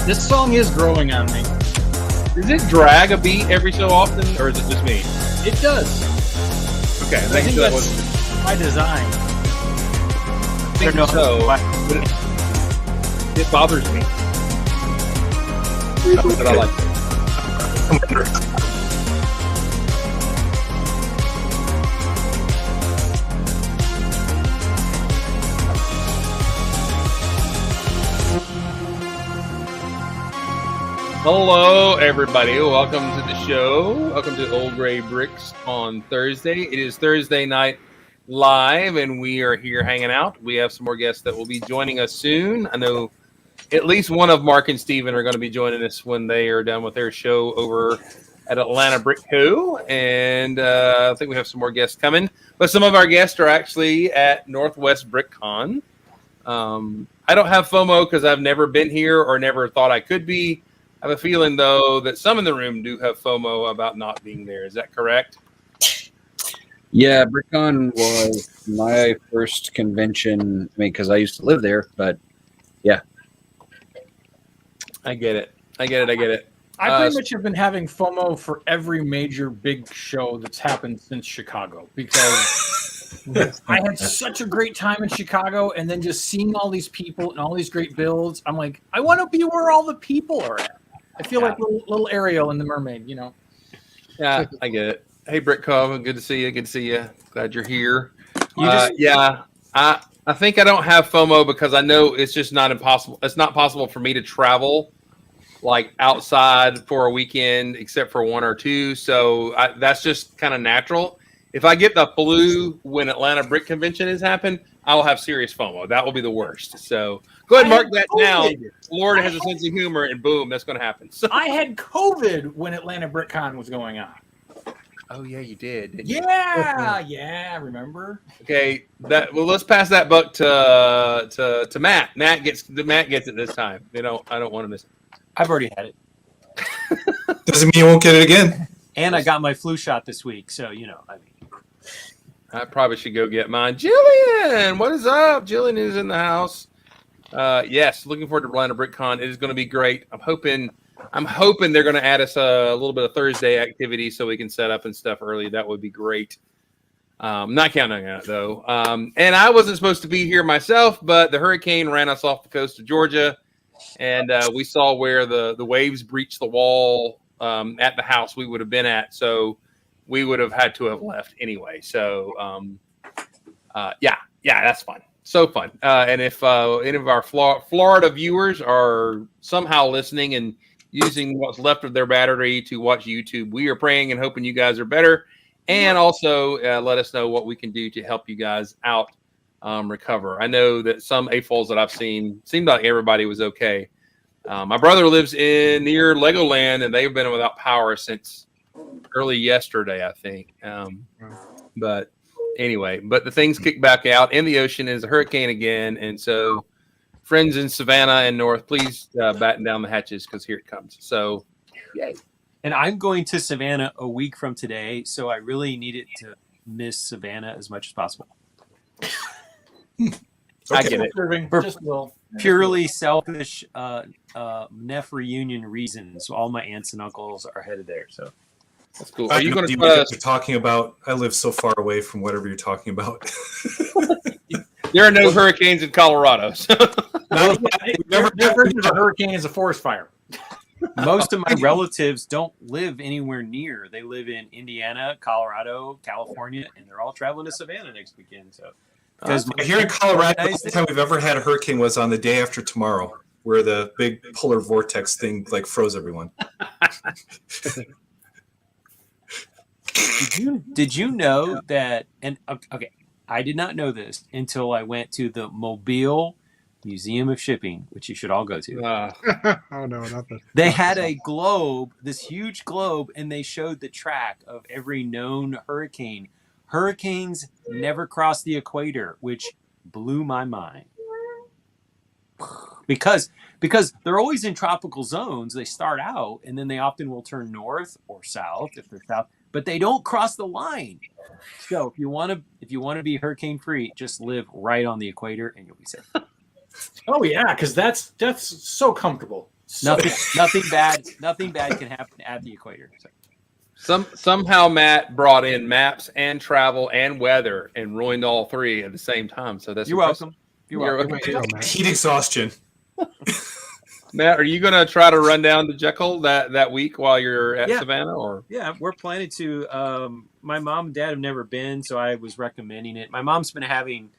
This song is growing on me. Does it drag a beat every so often, or is it just me? It does. Okay, I think that that's by design. I think so. But it bothers me. But I like it. Hello, everybody. Welcome to the show. Welcome to Old Gray Bricks on Thursday. It is Thursday night live, and we are here hanging out. We have some more guests that will be joining us soon. I know at least one of Mark and Steven are going to be joining us when they are done with their show over at Atlanta Brick Co. And I think we have some more guests coming. But some of our guests are actually at Northwest Brick Con. I don't have FOMO because I've never been here or never thought I could be. I have a feeling, though, that some in the room do have FOMO about not being there. Is that correct? Yeah, BrickCon was my first convention. I mean, because I used to live there, but yeah. I get it. I pretty much have been having FOMO for every major big show that's happened since Chicago because I had such a great time in Chicago, and then just seeing all these people and all these great builds, I'm like, I want to be where all the people are at. I feel like little Ariel in The Mermaid, you know. Yeah, I get it. Hey, Brick Cove, good to see you. Good to see you. Glad you're here. I think I don't have FOMO because I know it's just not impossible. It's not possible for me to travel like outside for a weekend, except for one or two. So that's just kind of natural. If I get the flu when Atlanta Brick Convention has happened, I will have serious FOMO. That will be the worst. So go ahead and mark that down. Florida has a sense of humor, and boom, that's going to happen. So, I had COVID when Atlanta Brick Con was going on. Oh yeah, you did. Didn't you? Yeah, remember? Okay, let's pass that buck to Matt. Matt gets it this time. I don't want to miss it. I've already had it. Doesn't mean you won't get it again. And I got my flu shot this week, so I probably should go get mine. Jillian, what is up? Jillian is in the house. Yes, looking forward to Atlanta Brick Con. It is going to be great. I'm hoping they're going to add us a little bit of Thursday activity so we can set up and stuff early. That would be great. Not counting on it, though. And I wasn't supposed to be here myself, but the hurricane ran us off the coast of Georgia, and we saw where the waves breached the wall at the house we would have been at. So we would have had to have left anyway. So, yeah, that's fun. So fun. And if any of our Florida viewers are somehow listening and using what's left of their battery to watch YouTube, we are praying and hoping you guys are better. And also let us know what we can do to help you guys out recover. I know that some AFOLs that I've seen seemed like everybody was okay. My brother lives near Legoland, and they've been without power since early yesterday, I think. But anyway, the things kick back out, and the ocean is a hurricane again. And so friends in Savannah and North, please batten down the hatches because here it comes. So, yay. And I'm going to Savannah a week from today, so I really needed to miss Savannah as much as possible. I get it. For purely selfish NEF reunion reasons, all my aunts and uncles are headed there. So that's cool. Are you going to what you're talking about? I live so far away from whatever you're talking about. There are no hurricanes in Colorado. So. Their version of a hurricane is a forest fire. Most of my relatives don't live anywhere near. They live in Indiana, Colorado, California, and they're all traveling to Savannah next weekend. So, because here in Colorado, the only time we've ever had a hurricane was on the day after tomorrow, where the big polar vortex thing froze everyone. Did you know that? And okay, I did not know this until I went to the Mobile Museum of Shipping, which you should all go to. Oh no, not that. They had a globe, this huge globe, and they showed the track of every known hurricane. Hurricanes never cross the equator, which blew my mind. Because they're always in tropical zones. They start out, and then they often will turn north or south if they're south, but they don't cross the line. So if you want to be hurricane free, just live right on the equator, and you'll be safe. Oh yeah, because that's so comfortable. Nothing bad can happen at the equator. So. Somehow Matt brought in maps and travel and weather and ruined all three at the same time. So that's You're impressive. welcome. You're welcome. Way to go, Matt. Heat exhaustion. Matt, are you going to try to run down to Jekyll that week while you're at Yeah. Savannah? Or Yeah, we're planning to. My mom and dad have never been, so I was recommending it. My mom's been having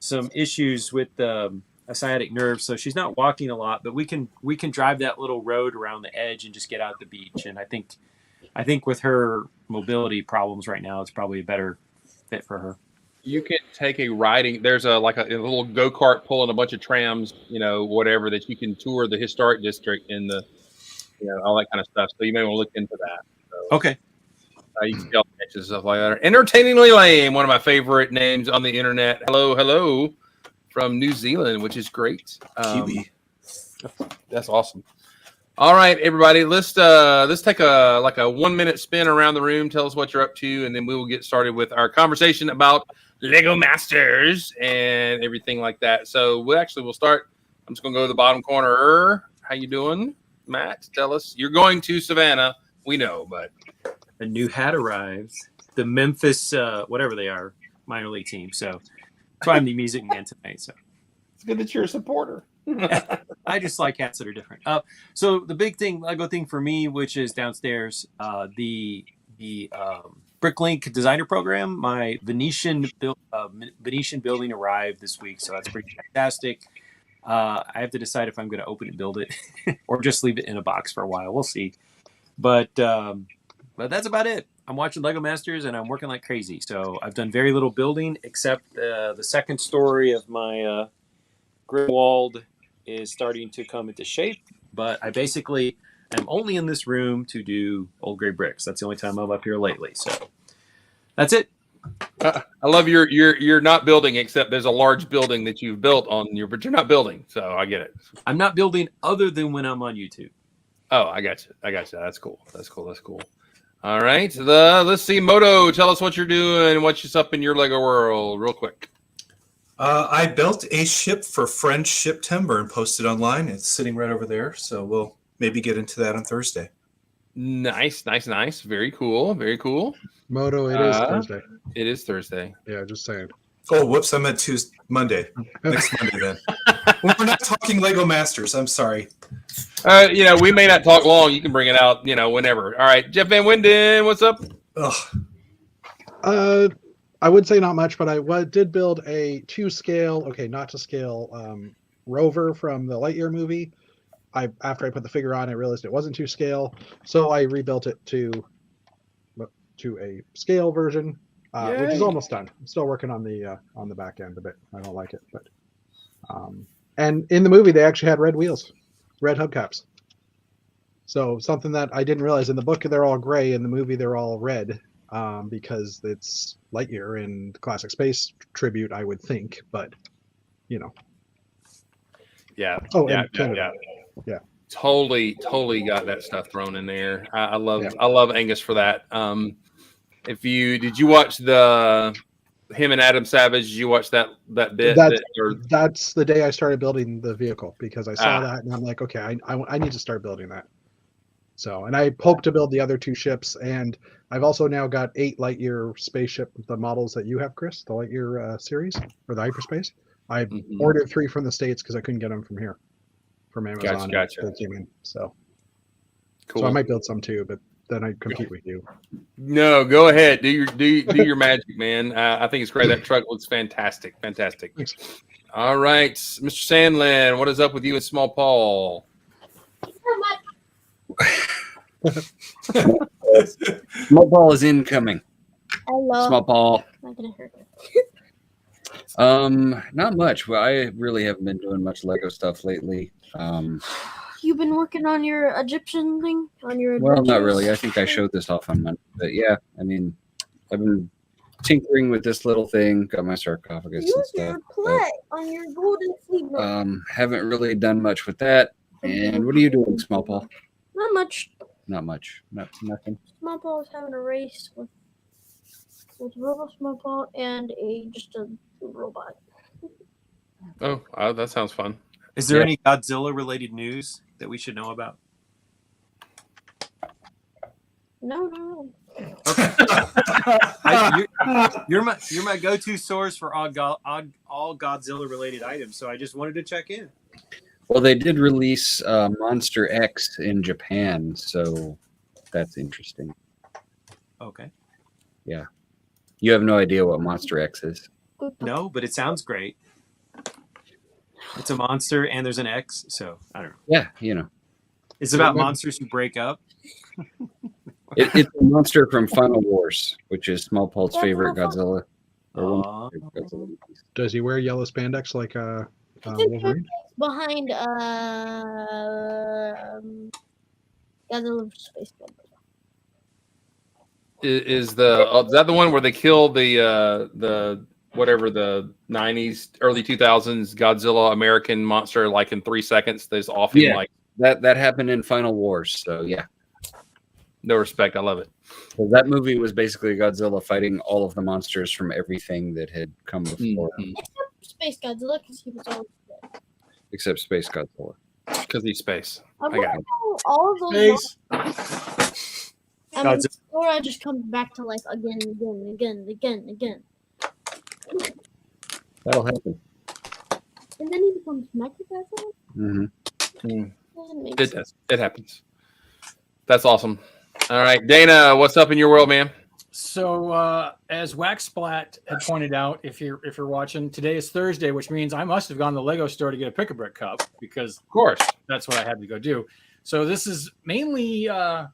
some issues with a sciatic nerve, so she's not walking a lot. But we can drive that little road around the edge and just get out the beach. And I think with her mobility problems right now, it's probably a better fit for her. you can take a riding. There's a little go kart pulling a bunch of trams, whatever, that you can tour the historic district and all that kind of stuff. So you may want to look into that. So, Okay. you can see all the pictures and stuff like that. Entertainingly Lame, one of my favorite names on the internet. hello from New Zealand, which is great. Kiwi. That's awesome. All right, everybody, let's take a 1 minute spin around the room. Tell us what you're up to, and then we will get started with our conversation about Lego Masters and everything like that. So we'll start. I'm just gonna go to the bottom corner. How you doing, Matt? Tell us. You're going to Savannah. We know, but A new hat arrives. The Memphis, whatever they are, minor league team. So that's why I'm the music man tonight. So it's good that you're a supporter. I just like hats that are different. So the big Lego thing for me, which is downstairs, the Bricklink designer program. My Venetian building arrived this week, so that's pretty fantastic. I have to decide if I'm going to open and build it or just leave it in a box for a while. We'll see. But that's about it. I'm watching Lego Masters and I'm working like crazy. So I've done very little building except the second story of my Grimwald is starting to come into shape. But I basically am only in this room to do old gray bricks. That's the only time I'm up here lately. So that's it. I love you're not building, except there's a large building that you've built but you're not building. So I get it. I'm not building other than when I'm on YouTube. Oh, I got you. That's cool. All right. Let's see. Moto, tell us what you're doing. What's up in your Lego world, real quick. I built a ship for French Ship Timber and posted online. It's sitting right over there, so we'll maybe get into that on Thursday. Nice. Very cool. Moto, it is Thursday. It is Thursday. Yeah, just saying. Oh, whoops! I meant Monday. Next Monday, then. We're not talking Lego Masters. I'm sorry. We may not talk long. You can bring it out, whenever. All right, Jeff Van Winden, what's up? I would say not much, but I did build a not to scale rover from the Lightyear movie. After I put the figure on, I realized it wasn't to scale, so I rebuilt it to a scale version, which is almost done. I'm still working on the back end a bit. I don't like it, but and in the movie they actually had red wheels, red hubcaps. So something that I didn't realize in the book they're all gray, in the movie they're all red. Because it's Lightyear and classic space tribute, I would think, but Yeah. Oh, yeah. Totally got that stuff thrown in there. I love Angus for that. Did you watch him and Adam Savage? Did you watch that bit? That's the day I started building the vehicle, because I saw that and I'm like, okay, I need to start building that. So, and I hope to build the other two ships, and I've also now got 8 Lightyear spaceship, the models that you have, Chris, the Lightyear series, or the Hyperspace. I ordered 3 from the States because I couldn't get them from here, from Amazon. Gotcha. So, cool. So I might build some too, but then I compete with you. No, go ahead. Do your magic, man. I think it's great. That truck looks fantastic. Thanks. All right, Mr. Sandlin, what is up with you and Small Paul? Small Paul is incoming. Hello. Small Paul. Not gonna hurt Not much. Well, I really haven't been doing much Lego stuff lately. You've been working on your Egyptian thing? On your Well, not adventures? really. I think I showed this off on Monday. But yeah, I mean, I've been tinkering with this little thing, got my sarcophagus and Use stuff. your play on your golden fleet. Haven't really done much with that. And what are you doing, Small Paul? Not much. Not much. Nothing. Small Paul is having a race with Robo Small Paul and just a robot. Oh, that sounds fun. Is there any Godzilla related news? that we should know about? No. You're my go-to source for all Godzilla related items, so I just wanted to check in. Well, they did release Monster X in Japan, so that's interesting. Okay. Yeah. You have no idea what Monster X is. No, but it sounds great. It's a monster and there's an X, so I don't know. Yeah, you know. It's about monsters who break up. It's a monster from Final Wars, which is Smallpult's favorite Godzilla. Aw. Godzilla. Does he wear yellow spandex like Wolverine? Behind Godzilla Space Godzilla. Is that the one where they killed the whatever the 90s, early 2000s Godzilla American monster like in 3 seconds? There's often like that happened in Final Wars, so yeah. No respect. I love it. So that movie was basically Godzilla fighting all of the monsters from everything that had come before, Space Godzilla, because he was always dead. except Space Godzilla. Because he's space. I got it. all of those. Space. I mean, Sora just comes back to life again. That'll happen. And then he becomes Mechagodzilla? Mm-hmm. It happens. That's awesome. All right, Dana, what's up in your world, man? So as Waxsplat had pointed out, if you're watching, today is Thursday, which means I must have gone to the Lego store to get a Pick-a-Brick cup because, of course, that's what I had to go do. So this is mainly an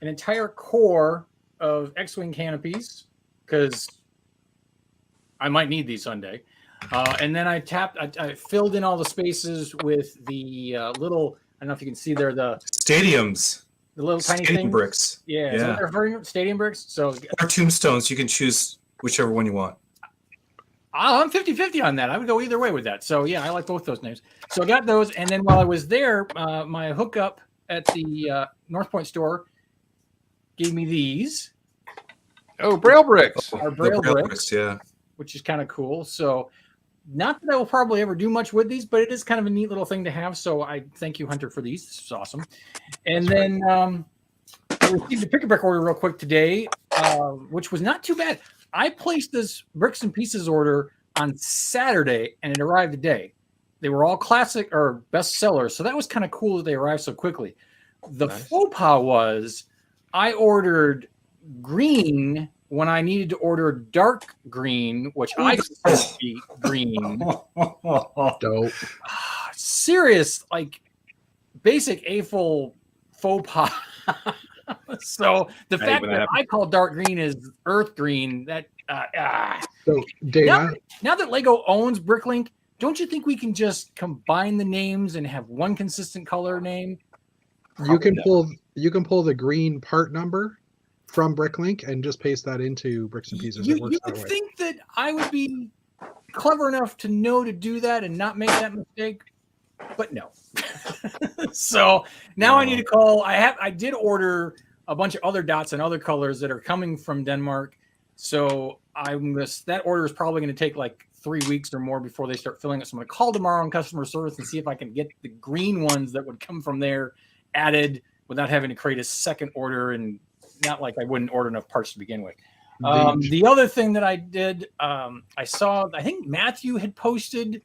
entire core of X-wing canopies because I might need these Sunday. And then I filled in all the spaces with the little. I don't know if you can see there the stadiums. The little tiny stadium things. bricks. Yeah. So they're very stadium bricks. So or tombstones. You can choose whichever one you want. I'm 50-50 on that. I would go either way with that. So yeah, I like both those names. So I got those, and then while I was there, my hookup at the North Point store gave me these. Oh, Braille bricks. Our Braille bricks, yeah. Which is kind of cool. So not that I will probably ever do much with these, but it is kind of a neat little thing to have. So I thank you, Hunter, for these. This is awesome. And then I received a Pick-a-Brick order real quick today, which was not too bad. I placed this Bricks and Pieces order on Saturday, and it arrived today. They were all classic or best sellers, so that was kind of cool that they arrived so quickly. The faux pas was I ordered green when I needed to order dark green, which I consider to be green. Dope. Serious, like basic AFL faux pas. So the fact that I call dark green is earth green, that So Dana, now that Lego owns Bricklink, don't you think we can just combine the names and have one consistent color name? you can pull the green part number from Bricklink and just paste that into Bricks and Pieces. You would think that I would be clever enough to know to do that and not make that mistake, but no. So now I need to call. I did order a bunch of other dots and other colors that are coming from Denmark. So that order is probably going to take like 3 weeks or more before they start filling it. So I'm going to call tomorrow on customer service and see if I can get the green ones that would come from there added without having to create a second order, and not like I wouldn't order enough parts to begin with. The other thing that I did, I think Matthew had posted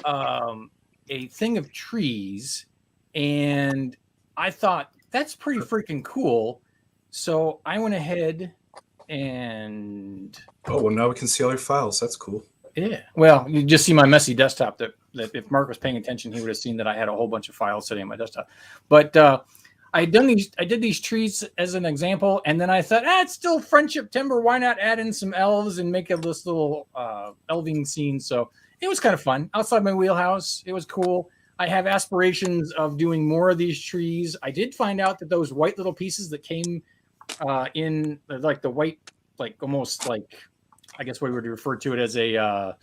a thing of trees, and I thought that's pretty freaking cool. So I went ahead and well, now we can see all your files. That's cool. Yeah. Well, you just see my messy desktop. That if Mark was paying attention, he would have seen that I had a whole bunch of files sitting on my desktop. But I did these trees as an example, and then I thought, it's still friendship timber. Why not add in some elves and make this little elving scene? So it was kind of fun outside my wheelhouse. It was cool. I have aspirations of doing more of these trees. I did find out that those white little pieces that came in like the white, like almost like, I guess we would refer to it as a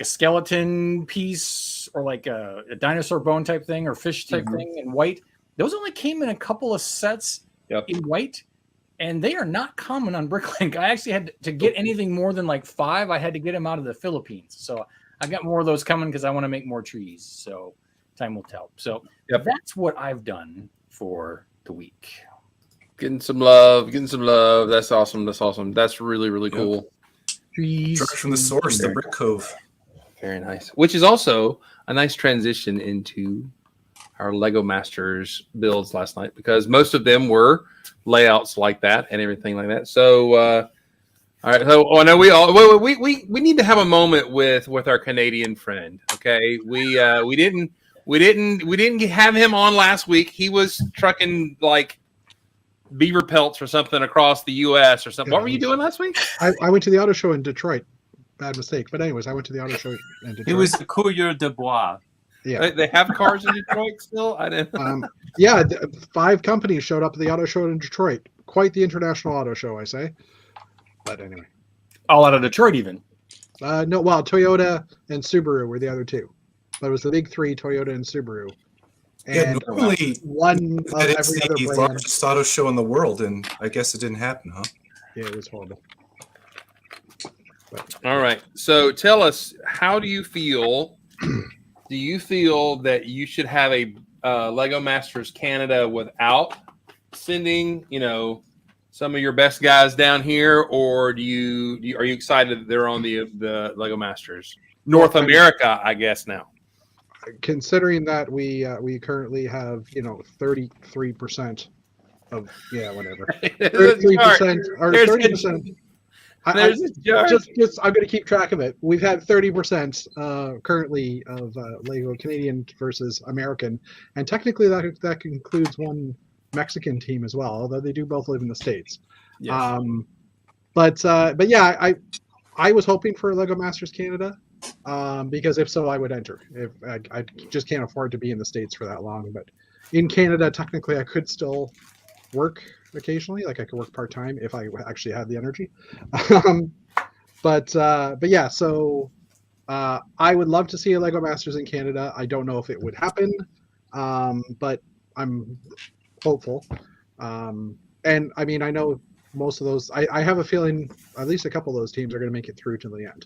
skeleton piece or like a dinosaur bone type thing or fish type thing in white. Those only came in a couple of sets in white, and they are not common on Bricklink. I actually had to get anything more than like 5. I had to get them out of the Philippines. So I got more of those coming because I want to make more trees. So Time will tell. So Yep. that's what I've done for the week. Getting some love. That's awesome. That's really, really cool. Direct from the source, the Brick Cove. Very nice. Which is also a nice transition into our Lego Masters builds last night, because most of them were layouts like that and everything like that. So, all right. So, I know we need to have a moment with our Canadian friend. Okay, we didn't have him on last week. He was trucking like beaver pelts or something across the U.S. or something. Yeah, What were you doing last week? I went to the auto show in Detroit. Bad mistake. But anyways, I went to the auto show in Detroit. It was the Coureur de Bois. Yeah. They have cars in Detroit still. I didn't. Yeah, 5 companies showed up at the auto show in Detroit. Quite the international auto show, I say. But anyway. All out of Detroit, even. No, well, Toyota and Subaru were the other 2. But it was the big 3, Toyota and Subaru. Yeah, And normally one of that is every other the brand. largest auto show in the world, and I guess it didn't happen, huh? Yeah, it was horrible. All right. So tell us, how do you feel? Do you feel that you should have a Lego Masters Canada without sending, some of your best guys down here, or are you excited that they're on the Lego Masters North America? I guess now. Considering that we currently have 33% of whatever 33% or 30%. Just I'm going to keep track of it. We've had 30% currently of Lego Canadian versus American, and technically that includes one Mexican team as well, although they do both live in the States. Yes. But yeah, I was hoping for Lego Masters Canada, because if so, I would enter. If I just can't afford to be in the States for that long, but in Canada, technically, I could still work occasionally. Like I could work part-time if I actually had the energy. But yeah, so I would love to see a Lego Masters in Canada. I don't know if it would happen, but I'm hopeful. And I mean, I know most of those, I have a feeling at least a couple of those teams are going to make it through to the end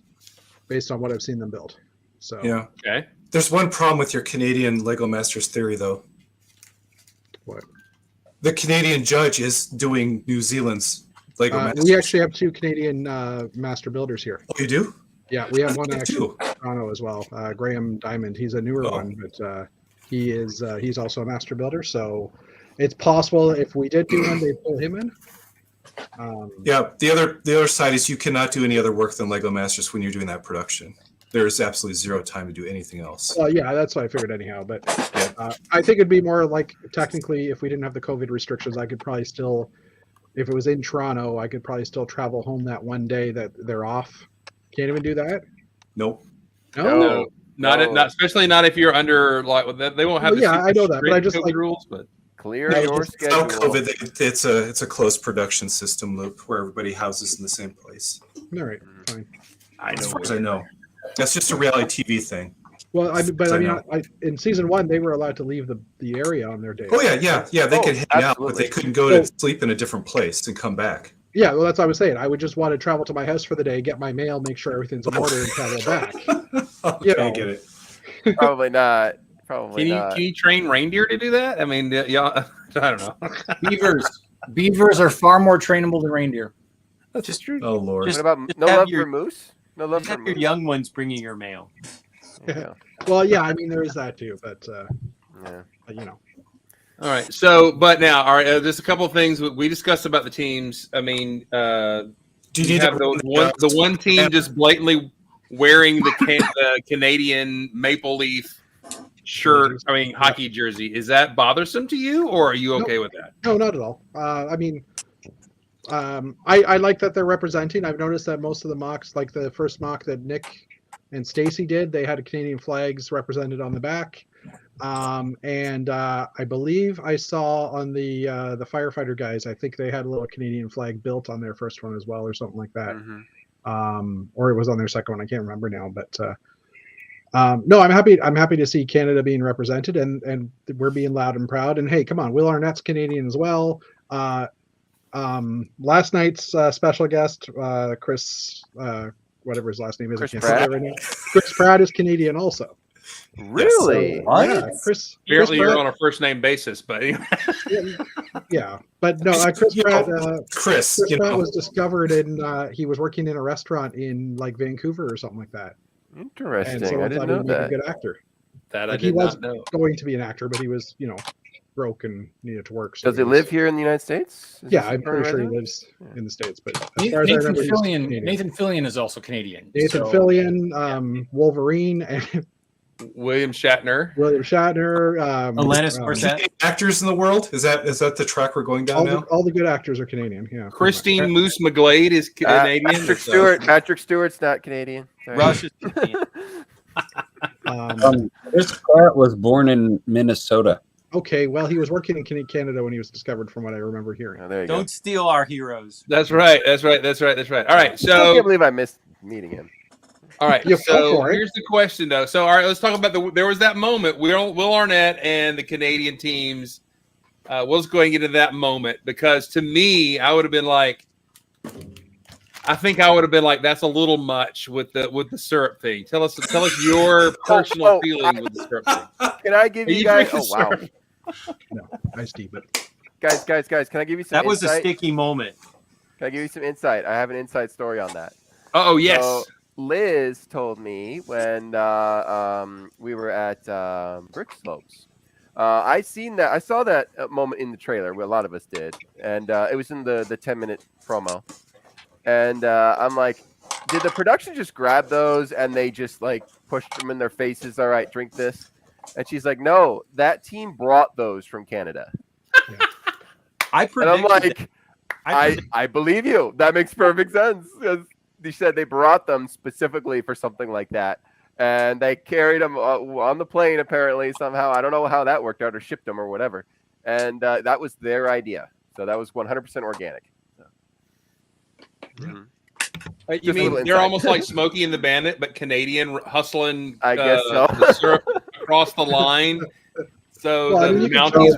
based on what I've seen them build. So Yeah. Okay. There's one problem with your Canadian Lego Masters theory, though. What? The Canadian judge is doing New Zealand's Lego Masters. We actually have 2 Canadian master builders here. Oh, you do? Yeah, we have one Okay, actually too. in Toronto as well. Graham Diamond. He's a newer Oh. one, but he's also a master builder. So it's possible if we did do one, they'd pull him in. Yeah. The other side is you cannot do any other work than Lego Masters when you're doing that production. There's absolutely zero time to do anything else. Well, yeah, that's what I figured anyhow. But I think it'd be more like technically, if we didn't have the COVID restrictions, I could probably still, if it was in Toronto, I could probably still travel home that one day that they're off. Can't even do that. Nope. No, not especially not if you're under like they won't have. Well, the yeah, super I know that, but I strict just COVID like rules, but Clear No, your Without schedule. COVID, it's a closed production system loop where everybody houses in the same place. all right, fine. As far as I know, that's just a reality TV thing. Well, I I mean, know. in season 1, they were allowed to leave the area on their day. Oh yeah. They Oh, could hang out, but absolutely. they couldn't go to sleep in a different place and come back. Yeah, well, that's what I was saying. I would just want to travel to my house for the day, get my mail, make sure everything's in order, and travel back. Okay, You know. I get it. Probably not. Probably not. can you train reindeer to do that? I mean, yeah, I don't know. Beavers are far more trainable than reindeer. That's just true. Oh Lord. What about just no have love your- for moose? No love for Have your moose. young ones bringing your mail. There you go. Well, yeah, I mean, there is that too, but Yeah. you know. All right. So, but now, all right. There's a couple of things we discussed about the teams. I mean, Do you you need have to the one team just blatantly wearing the Canadian maple leaf shirt. I mean, hockey jersey. Is that bothersome to you, or are you okay with that? No, not at all. I mean, I like that they're representing. I've noticed that most of the mocks, like the first mock that Nick and Stacy did, they had Canadian flags represented on the back. And I believe I saw on the firefighter guys, I think they had a little Canadian flag built on their first one as well, or something like that. Mhm. Or it was on their second one. I can't remember now, but no, I'm happy. I'm happy to see Canada being represented, and we're being loud and proud. And hey, come on, Will Arnett's Canadian as well. Last night's special guest, Chris, whatever his last name is, Chris I can't think of Pratt? it right now. Chris Pratt is Canadian also. Really? Yeah, Chris Apparently, you're Pratt, on a first name basis, but anyway. yeah, but no, Chris Pratt. Chris, Chris you Pratt know, was discovered in. He was working in a restaurant in like Vancouver or something like that, and Interesting. I someone didn't thought know he'd make a that. good actor. That I Like he did was not know. going to be an actor, but he was, broke and needed to work. So Does he was- live here in the United States? Is Yeah, this I'm part pretty sure he resident? lives in the States. But as far as I Nathan remember, he's Fillion. Canadian. Nathan Fillion is also Canadian. Nathan so- Fillion, Wolverine, and William Shatner. William Shatner. Alanis is Morissette. there any actors in the world? Is that the track we're going down now? all the good actors are Canadian. Yeah, Christine Moose McGlade is Canadian. Patrick so- Stewart. Patrick Stewart's not Canadian. Sorry. Rush is Canadian. Chris Pratt was born in Minnesota. Okay, well, he was working in Canada when he was discovered, from what I remember hearing. Oh, there you Don't steal our heroes. That's right. All right. go. I can't So, believe I missed meeting him. all right. You fell So for it. here's the question, though. So, all right, let's talk about there was that moment. Will Arnett and the Canadian teams. Let's go ahead and get into that moment, because to me, I would have been like, that's a little much with the syrup thing. Tell us your personal feeling with the syrup thing. Can I give Are you you guys? drinking Oh wow, syrup? No, iced tea, but guys! Can I give you some? That was a insight? sticky moment. Can I give you some insight? I have an inside story on that. Oh yes. So, Liz told me when we were at Brick Slopes. I saw that moment in the trailer. Where a lot of us did, and it was in the 10-minute promo. And I'm like, did the production just grab those and they just like pushed them in their faces? All right, drink this. And she's like, no, that team brought those from Canada. I And predicted. I'm like, I believe you. That makes perfect sense. 'Cause they said they brought them specifically for something like that. And they carried them on the plane, apparently, somehow. I don't know how that worked out, or shipped them or whatever. And that was their idea. So that was 100% organic. Mhm. You Just a mean little they're insight. almost like Smokey and the Bandit, but Canadian, hustling I guess so. the syrup across the line, so Well, I the mean, you can Mounties tell-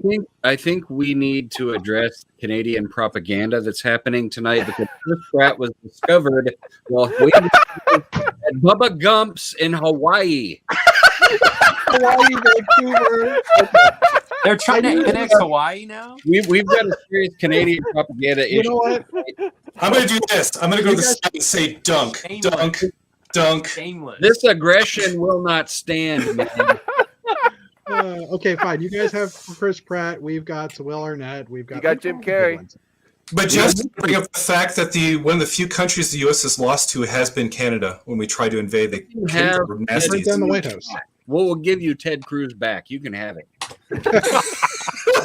won't. I think we need to address Canadian propaganda that's happening tonight, because Chris Pratt was discovered while waiting at Bubba Gump's in Hawaii. Hawaii, Vancouver. They're trying to annex Hawaii now. We've got a serious Canadian propaganda You issue. know what? I'm going to do this. I'm going to go to You the guys- side and say dunk, Shameless. dunk, dunk. Shameless. This aggression will not stand, man. Okay, fine. You guys have Chris Pratt. We've got Will Arnett. We've got You got Jim Carrey. But just to bring up the fact that one of the few countries the U.S. has lost to has been Canada when we tried to invade. They have- were Right nasty. down the White House. We'll give you Ted Cruz back. You can have it.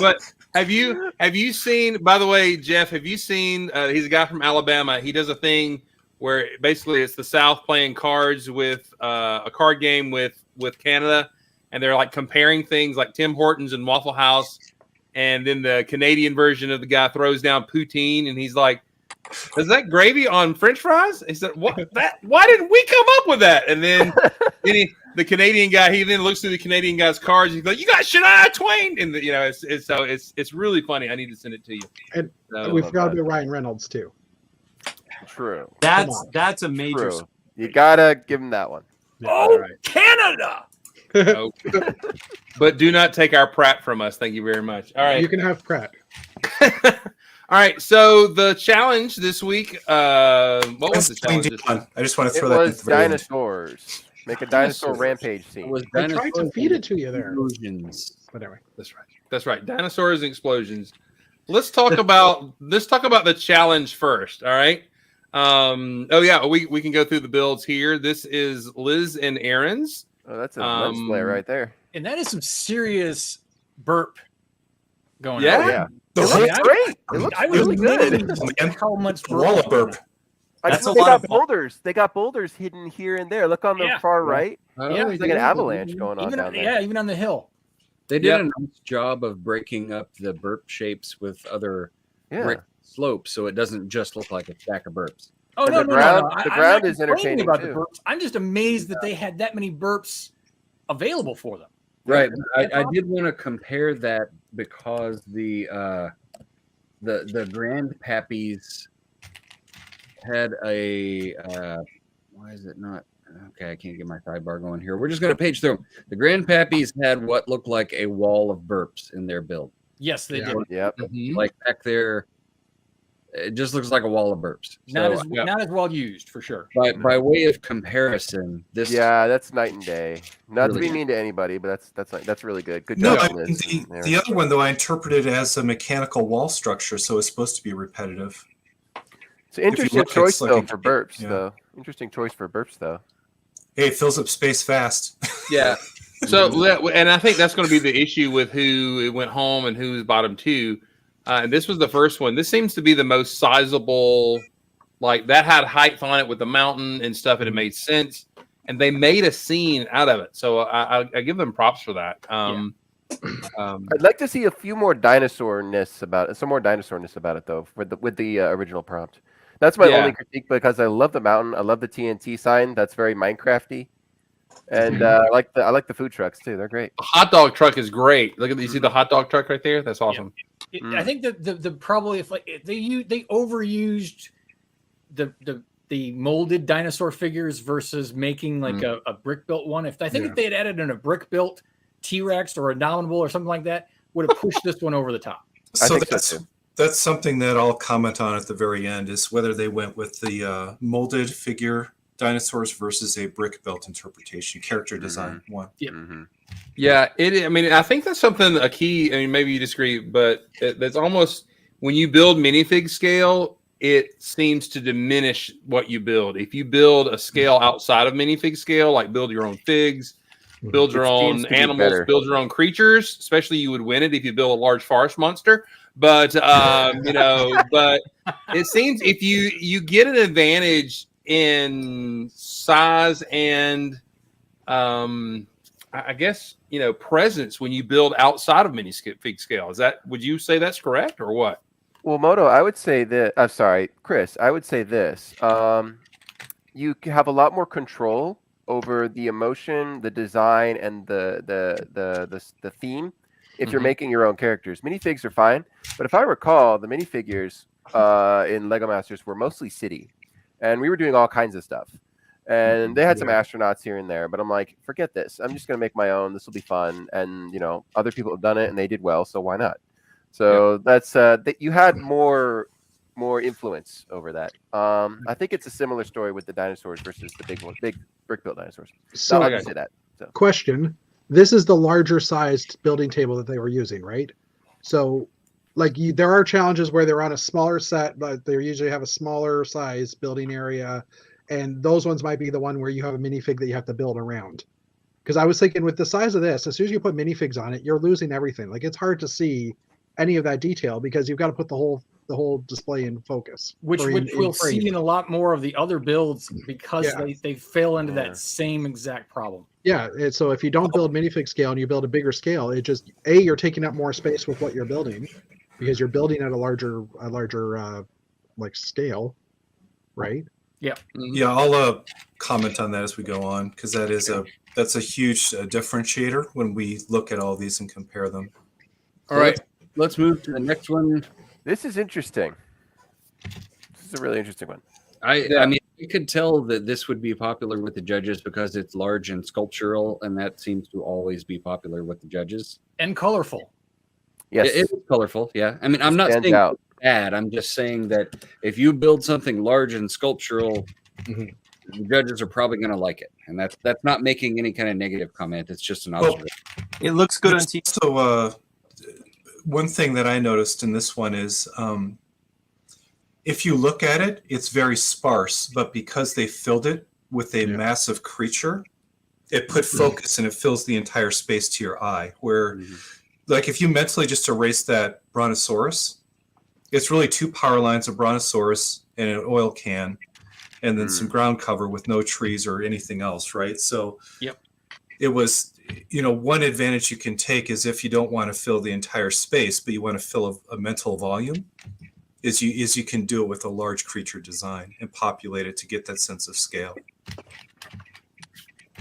But have you seen? By the way, Jeff, have you seen? He's a guy from Alabama. He does a thing where basically it's the South playing cards with a card game with Canada, and they're like comparing things like Tim Hortons and Waffle House, and then the Canadian version of the guy throws down poutine, and he's like, "Is that gravy on French fries?" He said, "What? That? Why didn't we come up with that?" And then, the Canadian guy, he then looks through the Canadian guy's cards. He's like, "You got Shania Twain," and it's really funny. I need to send it to you. And So, we forgot about Ryan Reynolds too. True. That's a major. True. You gotta give him that one. oh, Canada. Okay. But do not take our Pratt from us. Thank you very much. All right. You can have Pratt. All right. So the challenge this week. What was the challenge? this week? I just want to It throw that in was the very end. dinosaurs. Make a dinosaur rampage It scene. was I tried to dinosaurs feed and it to you there. explosions. But anyway, That's right. Dinosaurs and explosions. Let's talk about the challenge first. All right. Oh yeah, we can go through the builds here. This is Liz and Aaron's. Oh, that's a lens flare right there. And that is some serious burp going Yeah. on. Oh, yeah. The It whole looks great. It looks I was really good. amazed how much burp. wall of burp. That's a They lot got of- boulders. They got boulders hidden here and there. Look on the Yeah. far right. Oh, Yeah, they It's like an did. avalanche going on Even down there. yeah, even on the hill. They did Yep. a nice job of breaking up the burp shapes with other Yeah. brick slopes, so it doesn't just look like a stack of burps. Oh And no, the no, ground- no, no. the I'm ground not is complaining entertaining, about too. the burps. I'm just amazed that they had that many burps available for them. Right. That's I did want to compare that because the grandpappies had a why is it not? Okay, I can't get my sidebar going here. We're just going to page through them. The Grandpappies had what looked like a wall of burps in their build. Yes, they did. Yep. Like back there, it just looks like a wall of burps. Not So, as well used for sure. by way of comparison, this That's night and day. Not to Really be mean to anybody, but that's really good. Good No, job. I Liz mean, and Aaron. the other one though I interpreted as a mechanical wall structure, so it's supposed to be repetitive. It's an interesting look, choice it's like though a- for burps yeah. though. Interesting choice for burps though. Hey, it fills up space fast. Yeah. So, and I think that's going to be the issue with who went home and who's bottom two. And this was the first one. This seems to be the most sizable. Like that had height on it with the mountain and stuff, and it made sense. And they made a scene out of it. So I give them props for that. I'd like to see a few more dinosaur-ness about it. Some more dinosaur-ness about it though, with the original prompt. That's my only critique because I love the mountain. I love the TNT sign. That's very Minecrafty. And I like the food trucks too. They're great. The hot dog truck is great. Look at you see the hot dog truck right there. That's awesome. I think that the probably if they overused the molded dinosaur figures versus making like a brick built one. If they had added in a brick built T-Rex or Abominable or something like that, would have pushed this one over the top. So that's something that I'll comment on at the very end is whether they went with the molded figure dinosaurs versus a brick built interpretation, character design one. Yeah. Yeah, I mean, I think that's a key. I mean, maybe you disagree, but that's almost when you build minifig scale, it seems to diminish what you build. If you build a scale outside of minifig scale, like build your own figs, build your own animals, build your own creatures, especially you would win it if you build a large forest monster. But but it seems if you get an advantage in size and I guess presence when you build outside of minifig scale. Would you say that's correct or what? Well, Moto, I would say that. I'm sorry, Chris. I would say this. You have a lot more control over the emotion, the design, and the theme if you're making your own characters. Minifigs are fine, but if I recall, the minifigures in Lego Masters were mostly city, and we were doing all kinds of stuff. And they had some astronauts here and there, but I'm like, forget this. I'm just gonna make my own. This will be fun, and other people have done it and they did well, so why not? So that's that you had more influence over that. I think it's a similar story with the dinosaurs versus the big brick built dinosaurs. So I say that. So. Question: this is the larger sized building table that they were using, right? So, there are challenges where they're on a smaller set, but they usually have a smaller size building area, and those ones might be the one where you have a minifig that you have to build around. Because I was thinking, with the size of this, as soon as you put minifigs on it, you're losing everything. Like, it's hard to see any of that detail because you've got to put the whole display in focus. Which we'll see in a lot more of the other builds because they fail into that same exact problem. Yeah, so if you don't build minifig scale and you build a bigger scale, it just you're taking up more space with what you're building because you're building at a larger scale, right? Yeah. Yeah, I'll comment on that as we go on because that's a huge differentiator when we look at all these and compare them. All right, let's move to the next one. This is interesting. This is a really interesting one. I mean, you could tell that this would be popular with the judges because it's large and sculptural, and that seems to always be popular with the judges. And colorful. Yes, it is colorful. Yeah, I mean, I'm not saying it's bad. I'm just saying that if you build something large and sculptural, the judges are probably going to like it, and that's not making any kind of negative comment. It's just an observation. It looks good on TV. So, one thing that I noticed in this one is if you look at it, it's very sparse, but because they filled it with a massive creature, it put focus and it fills the entire space to your eye. Where, like, if you mentally just erase that Brontosaurus, it's really 2 power lines of Brontosaurus and an oil can, and then some ground cover with no trees or anything else, right? So, it was, one advantage you can take is if you don't want to fill the entire space, but you want to fill a mental volume, is you can do it with a large creature design and populate it to get that sense of scale.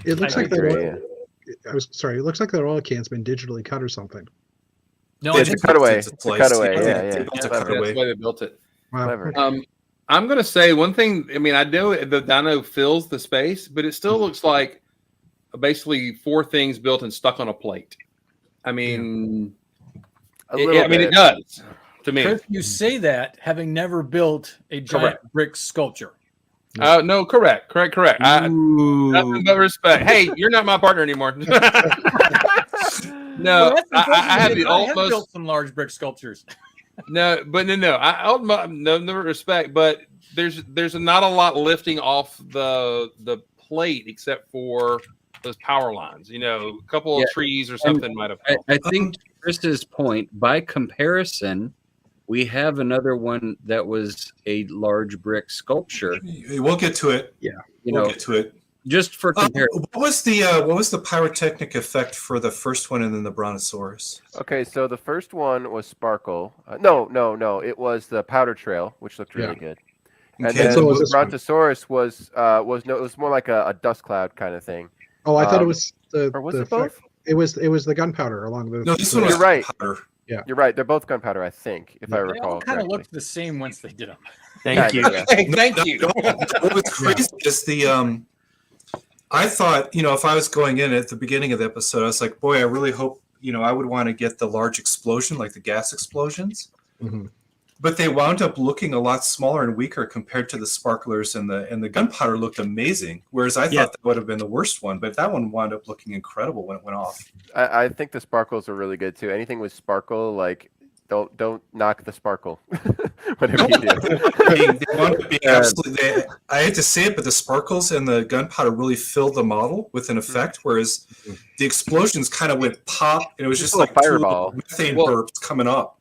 It looks like that. It looks like that oil can's been digitally cut or something. No, it's a cutaway. It's a cutaway. Yeah. That's the way they built it. Wow. I'm going to say one thing. I mean, I know the dino fills the space, but it still looks like basically 4 things built and stuck on a plate. I mean, it does to me. Chris, you say that having never built a giant brick sculpture. No, correct. Nothing but respect. Hey, you're not my partner anymore. No, I have the I have almost built some large brick sculptures. no, but no. No respect, but there's not a lot lifting off the plate except for those power lines. A couple of trees or something might have helped. I think Chris's point, by comparison, we have another one that was a large brick sculpture. We'll get to it. Yeah, we'll get to it. Just for comparison. What was the pyrotechnic effect for the first one and then the Brontosaurus? Okay, so the first one was sparkle. No. It was the powder trail, which looked really good. And then the Brontosaurus was it was more like a dust cloud kind of thing. Oh, I thought it was the. Or was it both? It was the gunpowder along the. No, this one was You're right. powder. Yeah, you're right. They're both gunpowder, I think, if I They recall. all kind of looked the same once they did them. Thank you. Thank you. What was crazy is I thought, if I was going in at the beginning of the episode, I was like, boy, I really hope, I would want to get the large explosion, like the gas explosions. Mm-hmm. But they wound up looking a lot smaller and weaker compared to the sparklers, and the gunpowder looked amazing. Whereas I thought that would have been the worst one, but that one wound up looking incredible when it went off. I think the sparkles are really good too. Anything with sparkle, like don't knock the sparkle. Whatever you do. They wound up being absolutely. I hate to say it, but the sparkles and the gunpowder really filled the model with an effect, whereas the explosions kind of went pop, and it was just like fireball methane burps coming up.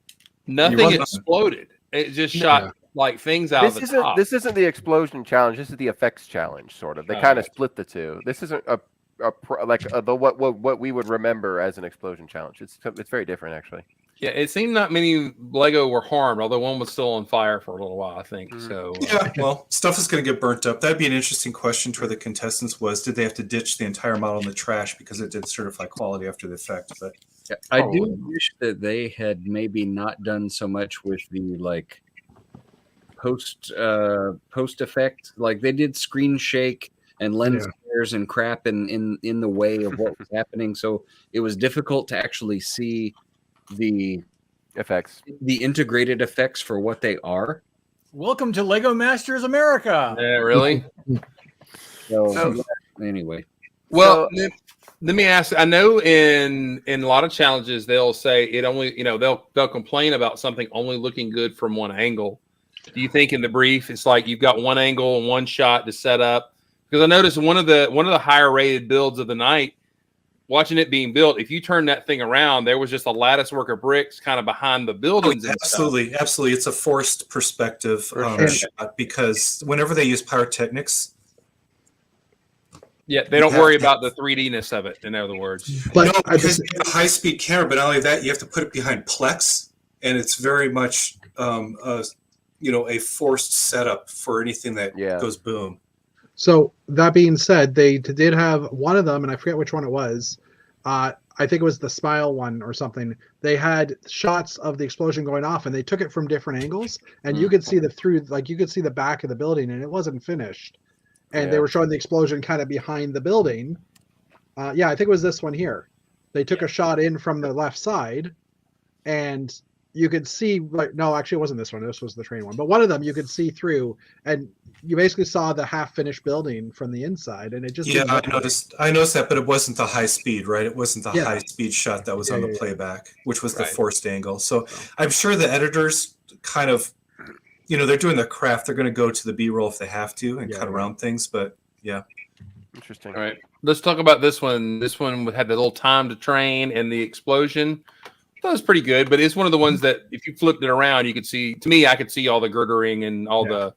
Nothing exploded. It just shot like things out of the top. This isn't the explosion challenge. This is the effects challenge, sort of. They kind of split the two. This isn't what we would remember as an explosion challenge. It's very different, actually. Yeah, it seemed not many Lego were harmed, although one was still on fire for a little while, I think. So yeah, well, stuff is going to get burnt up. That'd be an interesting question to the contestants was, did they have to ditch the entire model in the trash because it did certify quality after the effect? But I do wish that they had maybe not done so much with the post effect. Like they did screen shake and lens flares and crap in the way of what was happening. So it was difficult to actually see the effects, the integrated effects for what they are. Welcome to LegoMasters America. Yeah, really? So anyway. Well, let me ask. I know in a lot of challenges they'll say it only, they'll complain about something only looking good from one angle. Do you think in the brief it's like you've got one angle and one shot to set up? Because I noticed one of the higher rated builds of the night, watching it being built, if you turn that thing around, there was just a lattice work of bricks kind of behind the buildings. Absolutely. It's a forced perspective shot because whenever they use pyrotechnics, they don't worry about the 3D-ness of it, in other words. But no, because you have a high-speed camera, but not only that, you have to put it behind Plex, and it's very much a forced setup for anything that goes boom. So that being said, they did have one of them, and I forget which one it was. I think it was the Smile one or something. They had shots of the explosion going off, and they took it from different angles, and you could see you could see the back of the building, and it wasn't finished. And they were showing the explosion kind of behind the building. I think it was this one here. They took a shot in from the left side, and you could see, no, actually it wasn't this one. This was the train one. But one of them you could see through, and you basically saw the half-finished building from the inside, and it just I noticed that, but it wasn't the high speed, right? It wasn't the high-speed shot that was on the playback, which was the forced angle. So I'm sure the editors kind of, they're doing their craft. They're going to go to the B-roll if they have to and cut around things, but Interesting. All right, let's talk about this one. This one had the little time to train and the explosion. That was pretty good, but it's one of the ones that if you flipped it around, you could see. To me, I could see all the girdering and all the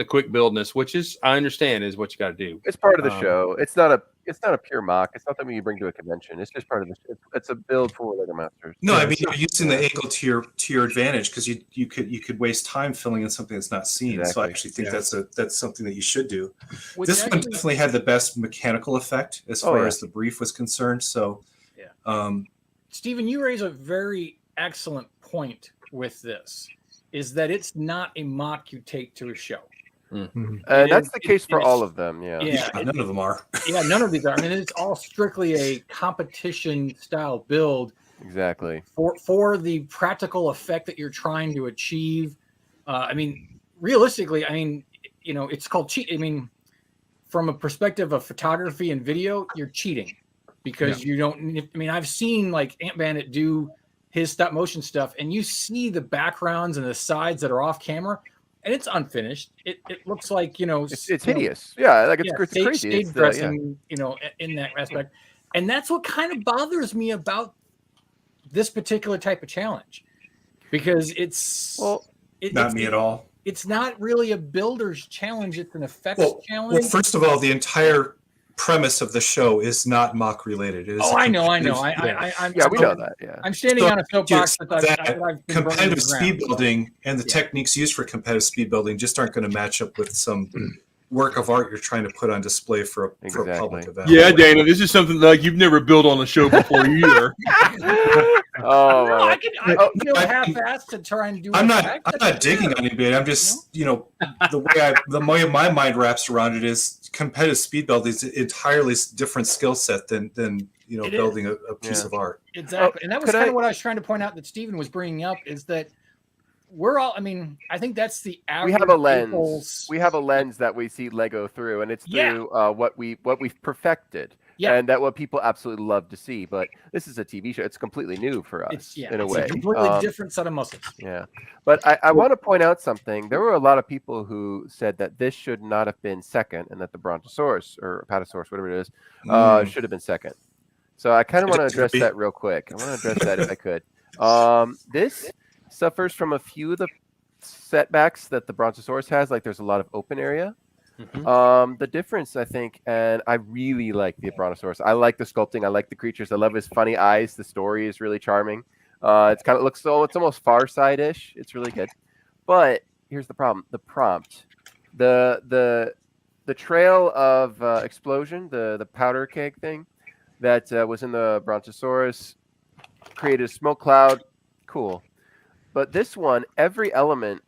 quick buildness, which is I understand is what you got to do. It's part of the show. It's not a pure mock. It's not something you bring to a convention. It's just part of the show. It's a build for LegoMasters. No, I mean you're using the angle to your advantage because you could waste time filling in something that's not seen. Exactly. So I actually think that's something that you should do. This one definitely had the best mechanical effect as far as the brief was concerned. So Stephen, you raise a very excellent point with this. is that it's not a mock you take to a show. And that's the case for all of them. Yeah. None of them are. Yeah, none of these are. I mean, it's all strictly a competition style build. Exactly. For the practical effect that you're trying to achieve. I mean, realistically, I mean, you know, it's called cheat. I mean, from a perspective of photography and video, you're cheating because you don't. I mean, I've seen like Ant Bandit do his stop motion stuff, and you see the backgrounds and the sides that are off camera, and it's unfinished. It looks like, you know, it's hideous. Yeah, like it's crazy. Stage dressing, you know, in that aspect, and that's what kind of bothers me about this particular type of challenge, because it's not me at all. It's not really a builder's challenge; it's an effects challenge. Well, first of all, the entire premise of the show is not mock related. It is I know. we know that. Yeah, I'm standing on a soapbox that competitive speed building and the techniques used for competitive speed building just aren't going to match up with some work of art you're trying to put on display for a public event. Yeah, Dana, this is something like you've never built on a show before either. I can feel half-assed to try and do. I'm not digging on anybody. I'm just, you know, the way my mind wraps around it is competitive speed building is an entirely different skill set than you know, building a piece of art. Exactly, and that was kind of what I was trying to point out that Stephen was bringing up, is that we're all. I mean, I think that's the average. We have a lens. We have a lens that we see Lego through, and it's through what we've perfected. Yeah. And that what people absolutely love to see. But this is a TV show. It's completely new for us in a way. It's a completely different set of muscles. Yeah. But I want to point out something. There were a lot of people who said that this should not have been second and that the Brontosaurus or Apatosaurus, whatever it is, should have been second. So I kind of want to address that real quick. I want to address that if I could. This suffers from a few of the setbacks that the Brontosaurus has. Like there's a lot of open area. The difference, I think, and I really like the Brontosaurus. I like the sculpting. I like the creatures. I love his funny eyes. The story is really charming. It's kind of looks it's almost Far Side-ish. It's really good. But here's the problem: the prompt, the trail of explosion, the powder keg thing that was in the Brontosaurus created a smoke cloud. Cool, but this one, every element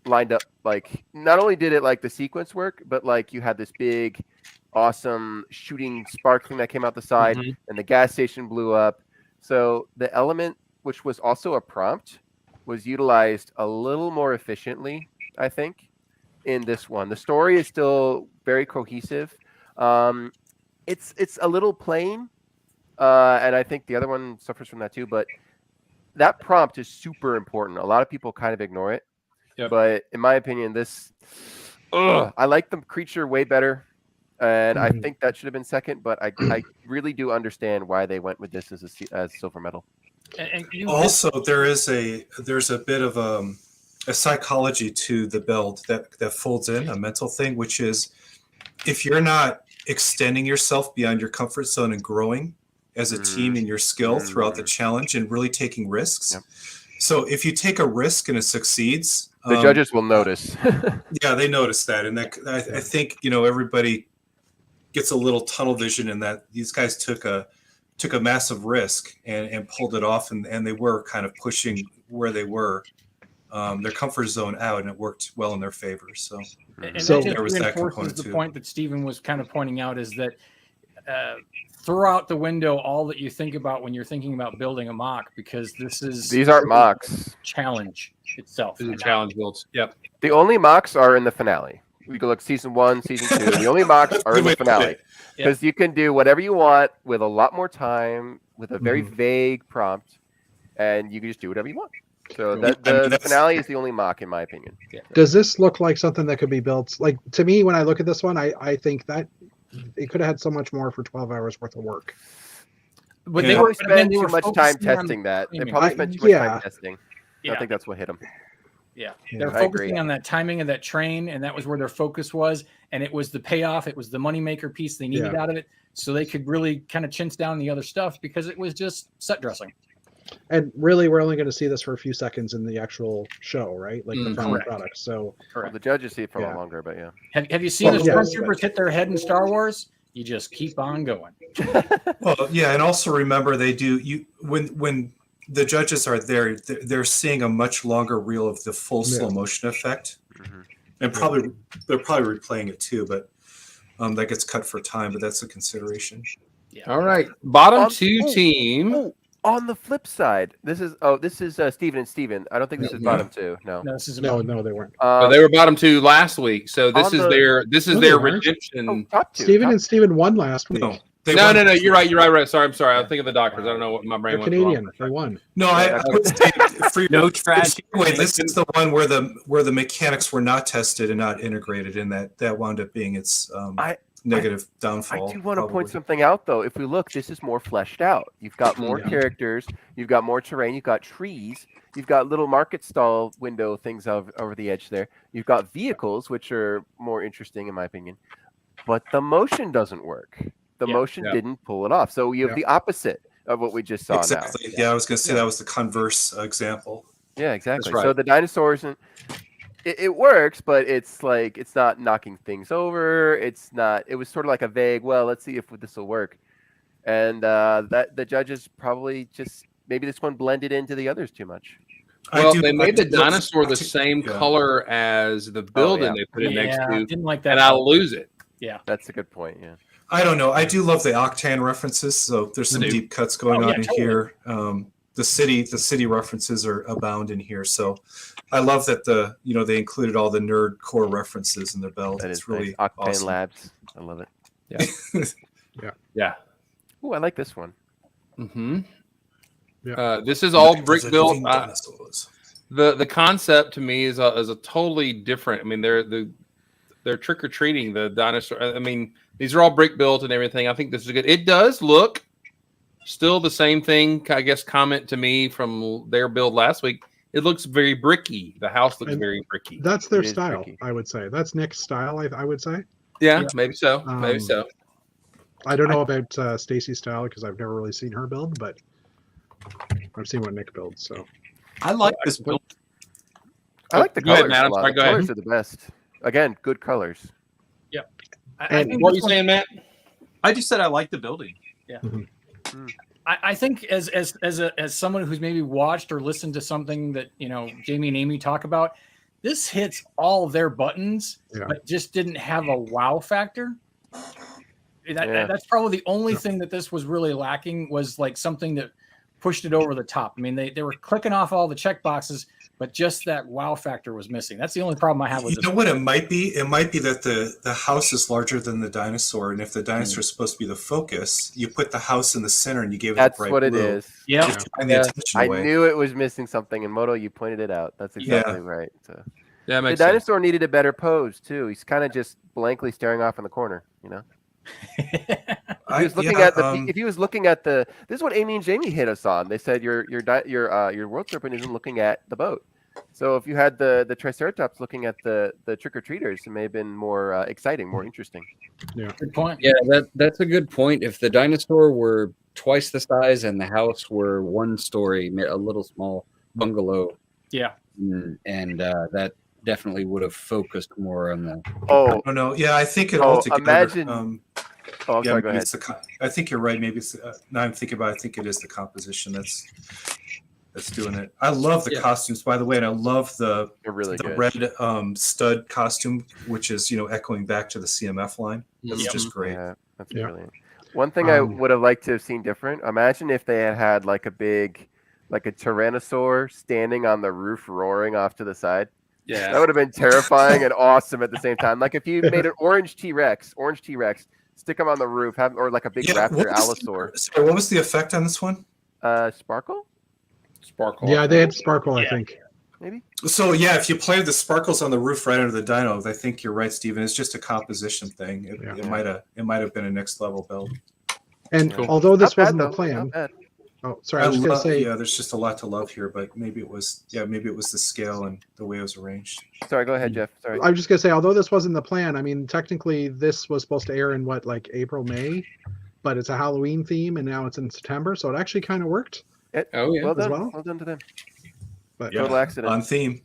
lined up. Like not only did it like the sequence work, but like you had this big awesome shooting spark thing that came out the side and the gas station blew up. So the element, which was also a prompt, was utilized a little more efficiently, I think, in this one. The story is still very cohesive. It's a little plain, and I think the other one suffers from that too, but that prompt is super important. A lot of people kind of ignore it. Yep. But in my opinion, I like the creature way better, and I think that should have been second. But I really do understand why they went with this as silver medal. And also, there's a bit of a psychology to the build that folds in, a mental thing, which is if you're not extending yourself beyond your comfort zone and growing as a team in your skill throughout the challenge and really taking risks. Yep. So if you take a risk and it succeeds, the judges will notice. Yeah, they notice that, and I think, you know, everybody gets a little tunnel vision in that these guys took a massive risk and pulled it off, and they were kind of pushing where they were, their comfort zone out, and it worked well in their favor. So that just reinforces the point that Stephen was kind of pointing out, is that throw out the window all that you think about when you're thinking about building a mock, because these aren't mocks. Challenge itself. These are challenge builds. Yep. The only mocks are in the finale. We go look season 1, season 2. The only mocks are in the finale, because you can do whatever you want with a lot more time, with a very vague prompt, and you can just do whatever you want. So the finale is the only mock, in my opinion. Yeah. Does this look like something that could be built? Like, to me, when I look at this one, I think that it could have had so much more for 12 hours worth of work. But they probably spent too much time testing that. They probably spent too much time testing. I think that's what hit them. Yeah, they're focusing on that timing of that train, and that was where their focus was. And it was the payoff. It was the moneymaker piece they needed out of it, so they could really kind of chintz down the other stuff, because it was just set dressing. And really, we're only going to see this for a few seconds in the actual show, right? Like the final product. So well, the judges see it for a lot longer, but yeah. Have you seen the stormtroopers hit their head in Star Wars? You just keep on going. Well, yeah, and also remember they do when the judges are there. They're seeing a much longer reel of the full Yeah. slow motion effect, Mhm. and they're probably replaying it too. But that gets cut for time. But that's a consideration. All right, bottom On- two oh, team. Oh, on the flip side, this is Steven and Steven. I don't think this is Yeah. bottom two. No. No, this is No, they weren't. So they were bottom two last week. So this on is the- their No, they weren't. redemption. top two. Steven top- and Steven won last week. No, they No, won. no, you're right. Sorry, I'm sorry. I was thinking of the doctors. I don't know what my brain They're went Canadian. wrong. They won. No, I would say for your, No trash. Wait, this is the one where the mechanics were not tested and not integrated, and that wound up being its negative downfall. I do want to probably. point something out, though. If we look, this is more fleshed out. You've got more characters. You've got more terrain. You've got trees. You've got little market stall window things over the edge there. You've got vehicles, which are more interesting, in my opinion. But the motion doesn't work. The motion didn't pull it off. So you have the opposite of what we just saw Exactly. now. Yeah, I was going to say that was the converse example. Yeah, exactly. Right. So the dinosaurs, it works, but it's like it's not knocking things over. It's not. It was sort of like a vague. Well, let's see if this will work. And that the judges probably just maybe this one blended into the others too much. Well, they made the dinosaur the same Yeah. color as the building they put it next to, didn't like that. and I lose it. That's a good point. Yeah. I don't know. I do love the Octane references. So there's some deep cuts going on in here. The city references are abound in here. So I love that they included all the nerd core references in their belt. That It's is really nice. Octane awesome. Labs. I love it. Yeah. Oh, I like this one. Mm-hmm. Yeah. This is all brick Those are built. living dinosaurs. The concept to me is a totally different. I mean, they're trick or treating the dinosaur. I mean, these are all brick built and everything. I think this is good. It does look still the same thing. I guess comment to me from their build last week. It looks very bricky. The house looks And very bricky. That's their It is style, tricky. I would say. That's Nick's style, I would say. Yeah, maybe so. Maybe Um, so. I don't know about Stacy's style because I've never really seen her build, but I've seen what Nick builds. So I like this build. I like the Go ahead, colors Matt. a I'm lot. sorry, The go ahead. colors are the best. Again, good colors. I think What were this you one- saying, Matt? I just said I like the building. I think as someone who's maybe watched or listened to something that Jamie and Amy talk about, this hits all their buttons, but just didn't have a wow factor. That's probably the only thing that this was really lacking, was like something that pushed it over the top. I mean, they were clicking off all the check boxes, but just that wow factor was missing. That's the only problem I have with You this. know what it might be? It might be that the house is larger than the dinosaur, and if the dinosaur is supposed to be the focus, you put the house in the center and you gave it That's the bright what it blue. is. Yeah. Just drawing the attention I away. knew it was missing something, and Moto, you pointed it out. That's exactly right. So, Yeah, the makes sense. dinosaur needed a better pose too. He's kind of just blankly staring off in the corner. If he was looking at if he was looking at this is what Amy and Jamie hit us on. They said your world serpent isn't looking at the boat. So if you had the Triceratops looking at the trick or treaters, it may have been more exciting, more interesting. Good point. Yeah, that's a good point. If the dinosaur were twice the size and the house were one story, a little small bungalow, Yeah. and that definitely would have focused more on the. Oh, I don't know. Yeah, I think it Oh, all together. imagine- I'm yeah, sorry. Go maybe ahead. it's I think you're right. Maybe it's now I'm thinking about it, I think it is the composition that's doing it. I love the costumes, by the way, and I love the They're really good. red stud costume, which is echoing back to the CMF line. That's just great. Yeah, that's Yeah. brilliant. One thing I would have liked to have seen different. Imagine if they had like a tyrannosaur standing on the roof, roaring off to the side. Yeah. That would have been terrifying and awesome at the same time. Like if you made an orange T-Rex, stick them on the roof, or like a big raptor allosaur. Sorry, what was the effect on this one? Sparkle, Sparkle. yeah, they had sparkle, I think. maybe. So yeah, if you play the sparkles on the roof right under the dino, I think you're right, Steven. It's just a composition thing. It might have been a next level build. And Cool. although this Not bad, wasn't the though. plan, Not bad. sorry, I was going to say, there's just a lot to love here, but maybe it was the scale and the way it was arranged. Sorry, go ahead, Jeff. Sorry. I was just going to say, although this wasn't the plan, I mean, technically this was supposed to air in April, May, but it's a Halloween theme, and now it's in September, so it actually kind of worked. Oh yeah. Well done. well. Well done to them. But Total accident. On theme.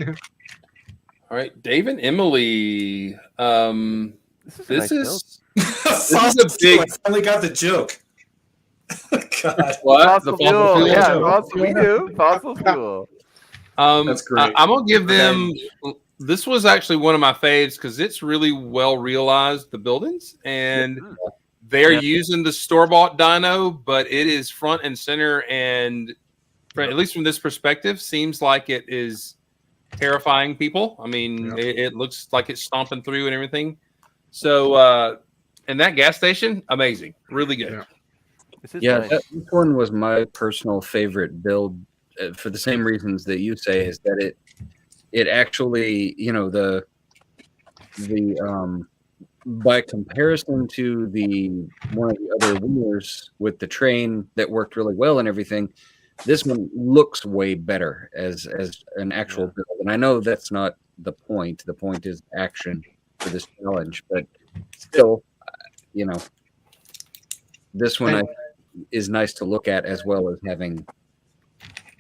All right, Dave and Emily. This is a nice build. This is a big. I finally got the joke. God. What? Fossil The fuel. fossil fuel? Yeah, fuel? fossil. We do fossil fuel. That's great. I'm gonna give them. This was actually one of my faves because it's really well realized, the buildings, and they're using the store bought dyno, but it is front and center, and at least from this perspective, seems like it is terrifying people. I mean, it looks like it's stomping through and everything. So, and that gas station, amazing, really good. Yeah. This is Yeah, nice. this one was my personal favorite build for the same reasons that you say, is that it actually, you know, the by comparison to the one of the other winners with the train that worked really well and everything, this one looks way better as an actual build. And I know that's not the point. The point is action for this challenge, but still, you know, this one is nice to look at, as well as having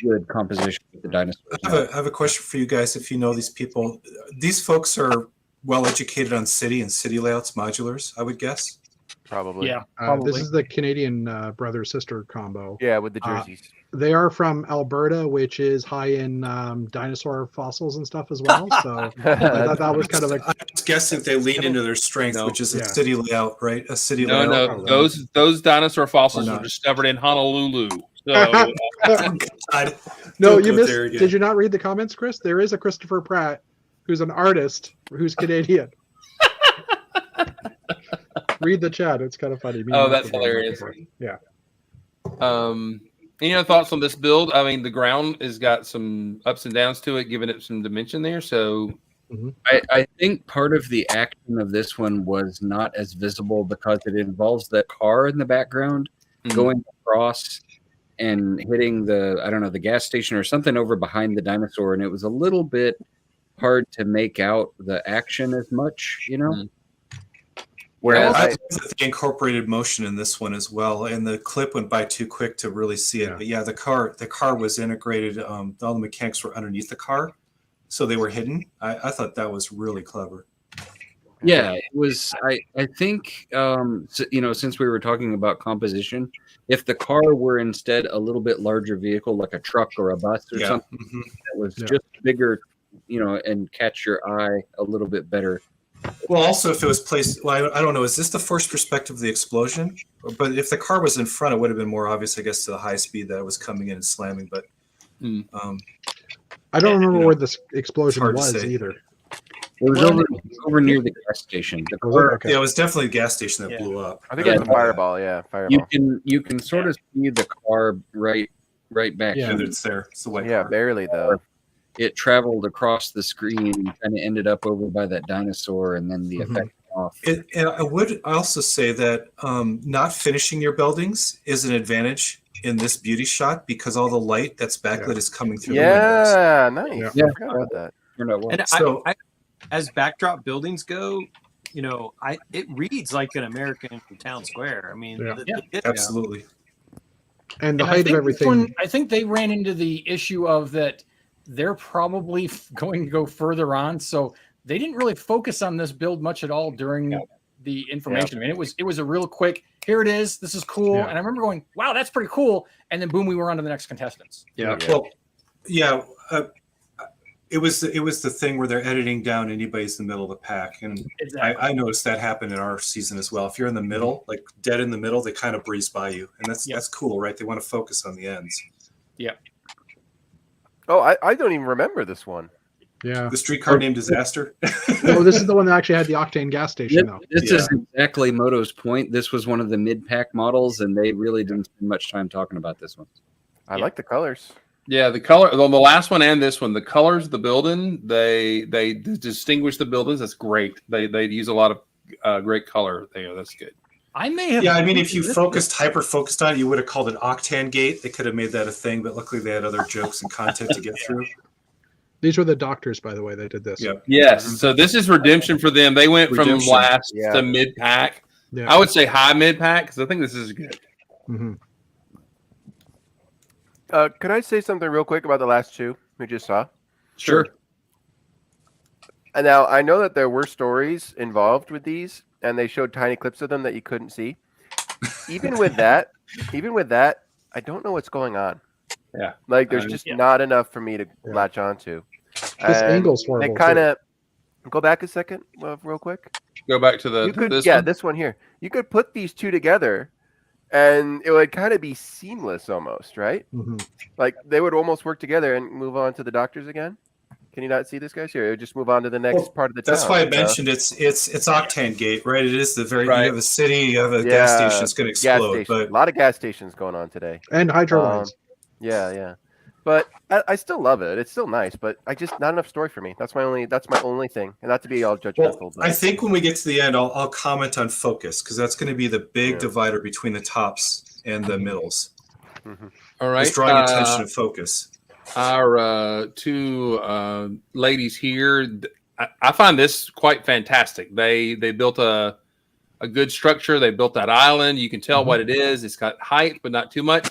good composition with the dinosaurs. I have a question for you guys. If you know these people, these folks are well educated on city and city layouts, modulars, I would guess. Probably. Yeah, probably. This is the Canadian brother-sister combo. Yeah, with the jerseys. They are from Alberta, which is high in dinosaur fossils and stuff as well. So I thought that was kind of a. I was guessing they lean into their strength, which is a city layout, right? A city layout. No, those dinosaur fossils Or were not. discovered in Honolulu. So Oh, God. No, Don't you go missed. there again. Did you not read the comments, Chris? There is a Christopher Pratt who's an artist who's Canadian. Read the chat. It's kind of funny. Me Oh, and that's Michael were hilarious. looking for it. Yeah. Any other thoughts on this build? I mean, the ground has got some ups and downs to it, giving it some dimension there. So I think part of the action of this one was not as visible because it involves the car in the background going across and hitting the gas station or something over behind the dinosaur, and it was a little bit hard to make out the action as much, you know. Whereas I- I love that they incorporated motion in this one as well, and the clip went by too quick to really see it. But yeah, the car was integrated. All the mechanics were underneath the car, so they were hidden. I thought that was really clever. Yeah, it was. I think since we were talking about composition, if the car were instead a little bit larger vehicle, like a truck or a bus or something that was just bigger, and catch your eye a little bit better. Well, also if it was placed, I don't know, is this the first perspective of the explosion? But if the car was in front, it would have been more obvious, I guess, to the high speed that it was coming in and slamming. But I don't remember where this explosion hard to was say. either. It was over near the gas station. The car, Okay. yeah, it was definitely a gas station that blew up. I think it was a fireball. Yeah, fireball. you can sort of see the car right back. Yeah. And it's there. It's the white Yeah, car. barely though. It traveled across the screen and kind of ended up over by that dinosaur, and then the effect off. And I would also say that not finishing your buildings is an advantage in this beauty shot because all the light that's backlit is coming through the windows. Yeah, nice. Yeah. I forgot about that. And So- I, as backdrop buildings go, it reads like an American town square. I mean, Yeah. Absolutely. And the And height of this everything. one, I think they ran into the issue of that they're probably going to go further on, so they didn't really focus on this build much at all during the information. I mean, it was a real quick. Here it is. This is cool. Yeah. And I remember going, "Wow, that's pretty cool." And then boom, we were on to the next contestants. Yeah. Well, yeah. It was the thing where they're editing down anybody's in the middle of the pack, and Exactly. I noticed that happen in our season as well. If you're in the middle, like dead in the middle, they kind of breeze by you, and that's cool, right? They want to focus on the ends. Yeah. Oh, I don't even remember this one. Yeah. The streetcar named Disaster. No, this is the one that actually had the octane gas station, though. This is exactly Moto's point. This was one of the mid-pack models, and they really didn't spend much time talking about this one. I like the colors. Yeah, the color on the last one and this one, the colors of the building, they distinguish the buildings. That's great. They use a lot of great color there. That's good. I may have. Yeah, I mean, if you hyper focused on it, you would have called it Octane Gate. They could have made that a thing, but luckily they had other jokes and content to get through. These were the doctors, by the way, that did this. Yeah. Yes. So this is redemption for them. They went Redemption. from last Yeah. to mid pack. Yeah. I would say high mid pack because I think this is good. hmm Could I say something real quick about the last two we just saw? Sure. And now I know that there were stories involved with these, and they showed tiny clips of them that you couldn't see. Even with that, even with that, I don't know what's going on. Yeah. Like there's just not enough for me to latch onto. This angle's horrible. They kind of go back a second, real quick. Go back to this one here. You could put these two together, and it would kind of be seamless almost, right? Mm-hmm. Like they would almost work together and move on to the doctors again. Can you not see this, guys? Here, it would just move on to the next part of the town. That's why I mentioned it's Octane Gate, right? It is the very you have a city, you have a gas station that's going to explode. But a lot of gas stations going on today, and hydro lines. Yeah. But I still love it. It's still nice, but I just not enough story for me. That's my only thing, and not to be all judgmental. Well, I think when we get to the end, I'll comment on focus because that's going to be the big divider between the tops and the middles. Mm-hmm. All right, it's drawing attention to focus. Our two ladies here, I find this quite fantastic. They built a good structure. They built that island. You can tell what it is. It's got height, but not too much.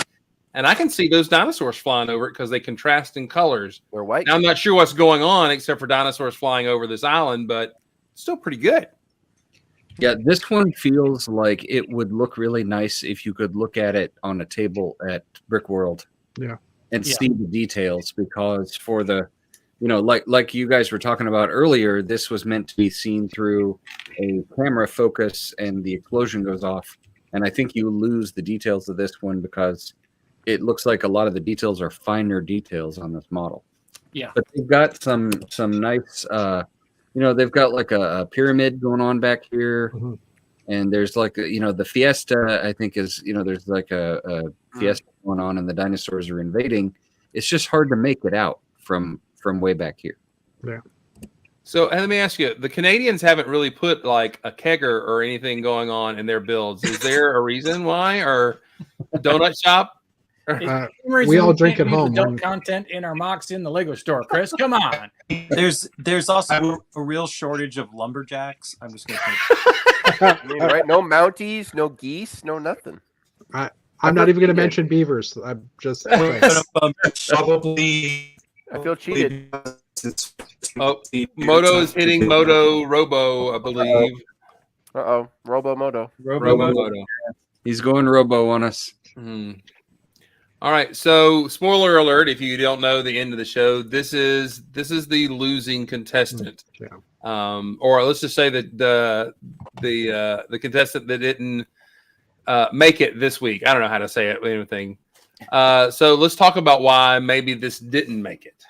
And I can see those dinosaurs flying over it because they contrast in colors. They're white. Now, I'm not sure what's going on except for dinosaurs flying over this island, but it's still pretty good. Yeah, this one feels like it would look really nice if you could look at it on a table at Brick World. Yeah. And see the details, because for the, like you guys were talking about earlier, this was meant to be seen through a camera focus and the explosion goes off. And I think you lose the details of this one because it looks like a lot of the details are finer details on this model. Yeah. But they've got some nice, they've got like a pyramid going on back here. Mm-hmm. And there's like, the Fiesta, I think is, there's like a Fiesta going on and the dinosaurs are invading. It's just hard to make it out from way back here. Yeah. So let me ask you, the Canadians haven't really put like a kegger or anything going on in their builds. Is there a reason why, or a donut shop? We all drink at home. Adult content in our mocks in the Lego store, Chris. Come on. There's also a real shortage of lumberjacks. I'm just going to right? No Mounties, no geese, no nothing. I'm not even going to mention beavers. I'm just probably. I feel cheated. Moto is hitting Moto Robo, I believe. Robo Moto. He's going Robo on us. All right, so spoiler alert! If you don't know the end of the show, this is the losing contestant, or let's just say that the contestant that didn't make it this week. I don't know how to say it. Anything. So let's talk about why maybe this didn't make it.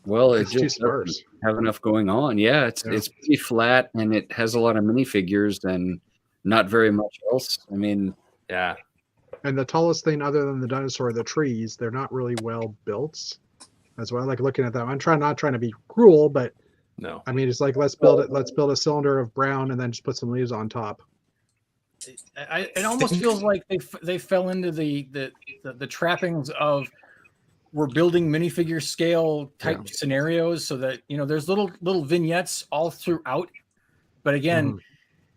Well, it just doesn't have enough going on. Yeah, it's pretty flat and it has a lot of minifigures and not very much else. I mean, yeah. And the tallest thing other than the dinosaur are the trees. They're not really well built. That's why I like looking at them. I'm not trying to be cruel, but no. I mean, it's like let's build a cylinder of brown and then just put some leaves on top. It almost feels like they fell into the trappings of we're building minifigure scale type scenarios, so that there's little vignettes all throughout. But again,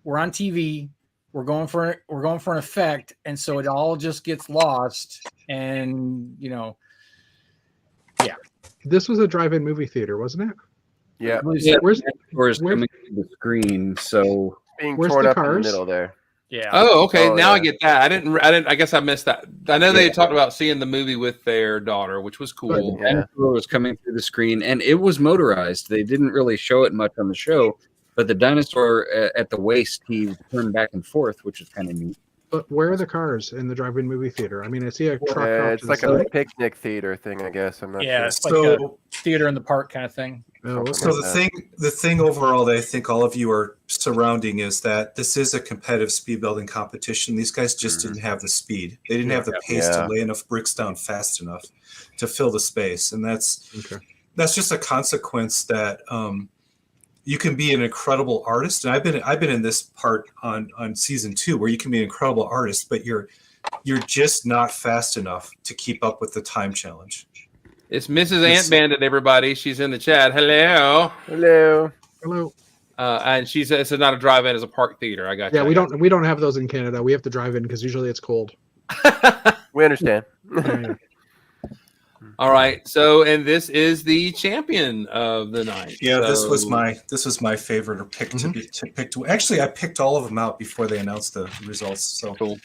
we're on TV. We're going for an effect, and so it all just gets lost. And This was a drive-in movie theater, wasn't it? Yeah. Where's coming to the screen? So being where's torn the up in the cars? middle there. Yeah. Oh, okay. Oh, now yeah. I get that. I didn't. I guess I missed that. I know they talked about seeing the movie with their daughter, which was cool. It was coming through the screen, and it was motorized. They didn't really show it much on the show, but the dinosaur at the waist, he turned back and forth, which is kind of neat. But where are the cars in the drive-in movie theater? I mean, I see a truck. It's like a picnic theater thing, I guess. I'm not sure. It's like a theater in the park kind of thing. Oh, So the thing overall that I think all of you are surrounding is that this is a competitive speed building competition. These guys just didn't have the speed. They didn't have the pace to lay enough bricks down fast enough to fill the space, and that's just a consequence that you can be an incredible artist. And I've been in this part on season 2 where you can be an incredible artist, but you're just not fast enough to keep up with the time challenge. It's Mrs. Ant Bandit, everybody. She's in the chat. Hello. And she says it's not a drive-in, it's a park theater. I got you. Yeah, we don't have those in Canada. We have to drive in because usually it's cold. We understand. All right. So, and this is the champion of the night. Yeah, So, this was my favorite or pick to pick to. Actually, I picked all of them out before they announced the results. So cool.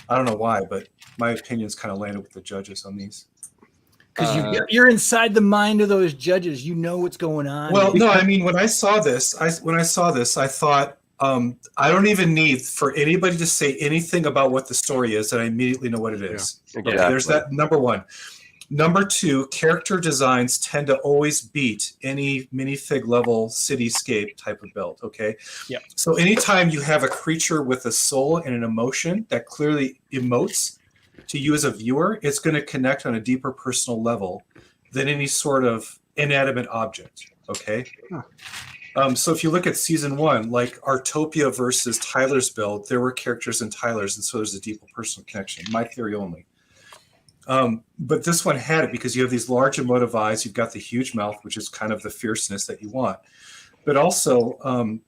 I don't know why, but my opinions kind of landed with the judges on these. Because you're inside the mind of those judges, you know what's going on. Well, no, I mean when I saw this, I thought I don't even need for anybody to say anything about what the story is, and I immediately know what it is. Yeah, Okay, exactly. there's that number one. Number two, character designs tend to always beat any minifig level cityscape type of build. Okay. Yep. So anytime you have a creature with a soul and an emotion that clearly emotes to you as a viewer, it's going to connect on a deeper personal level than any sort of inanimate object. Okay. Huh. So if you look at season one, like Artopia versus Tyler's build, there were characters in Tyler's, and so there's a deeper personal connection. My theory only. But this one had it because you have these large emotive eyes. You've got the huge mouth, which is kind of the fierceness that you want. But also,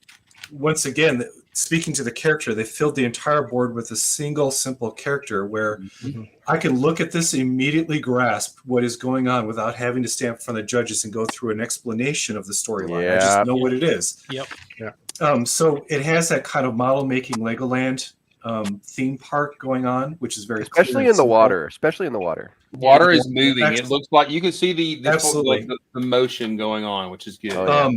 once again, speaking to the character, they filled the entire board with a single simple character where I can look at this and immediately grasp what is going on without having to stand in front of the judges and go through an explanation of the storyline. I just know what it is. Yep. Yeah. So it has that kind of model making Legoland theme park going on, which is very Especially clear in and the simple. water. Especially in the water. water is moving. Excellent. It looks like you can see Absolutely. the motion going on, which is good. Oh,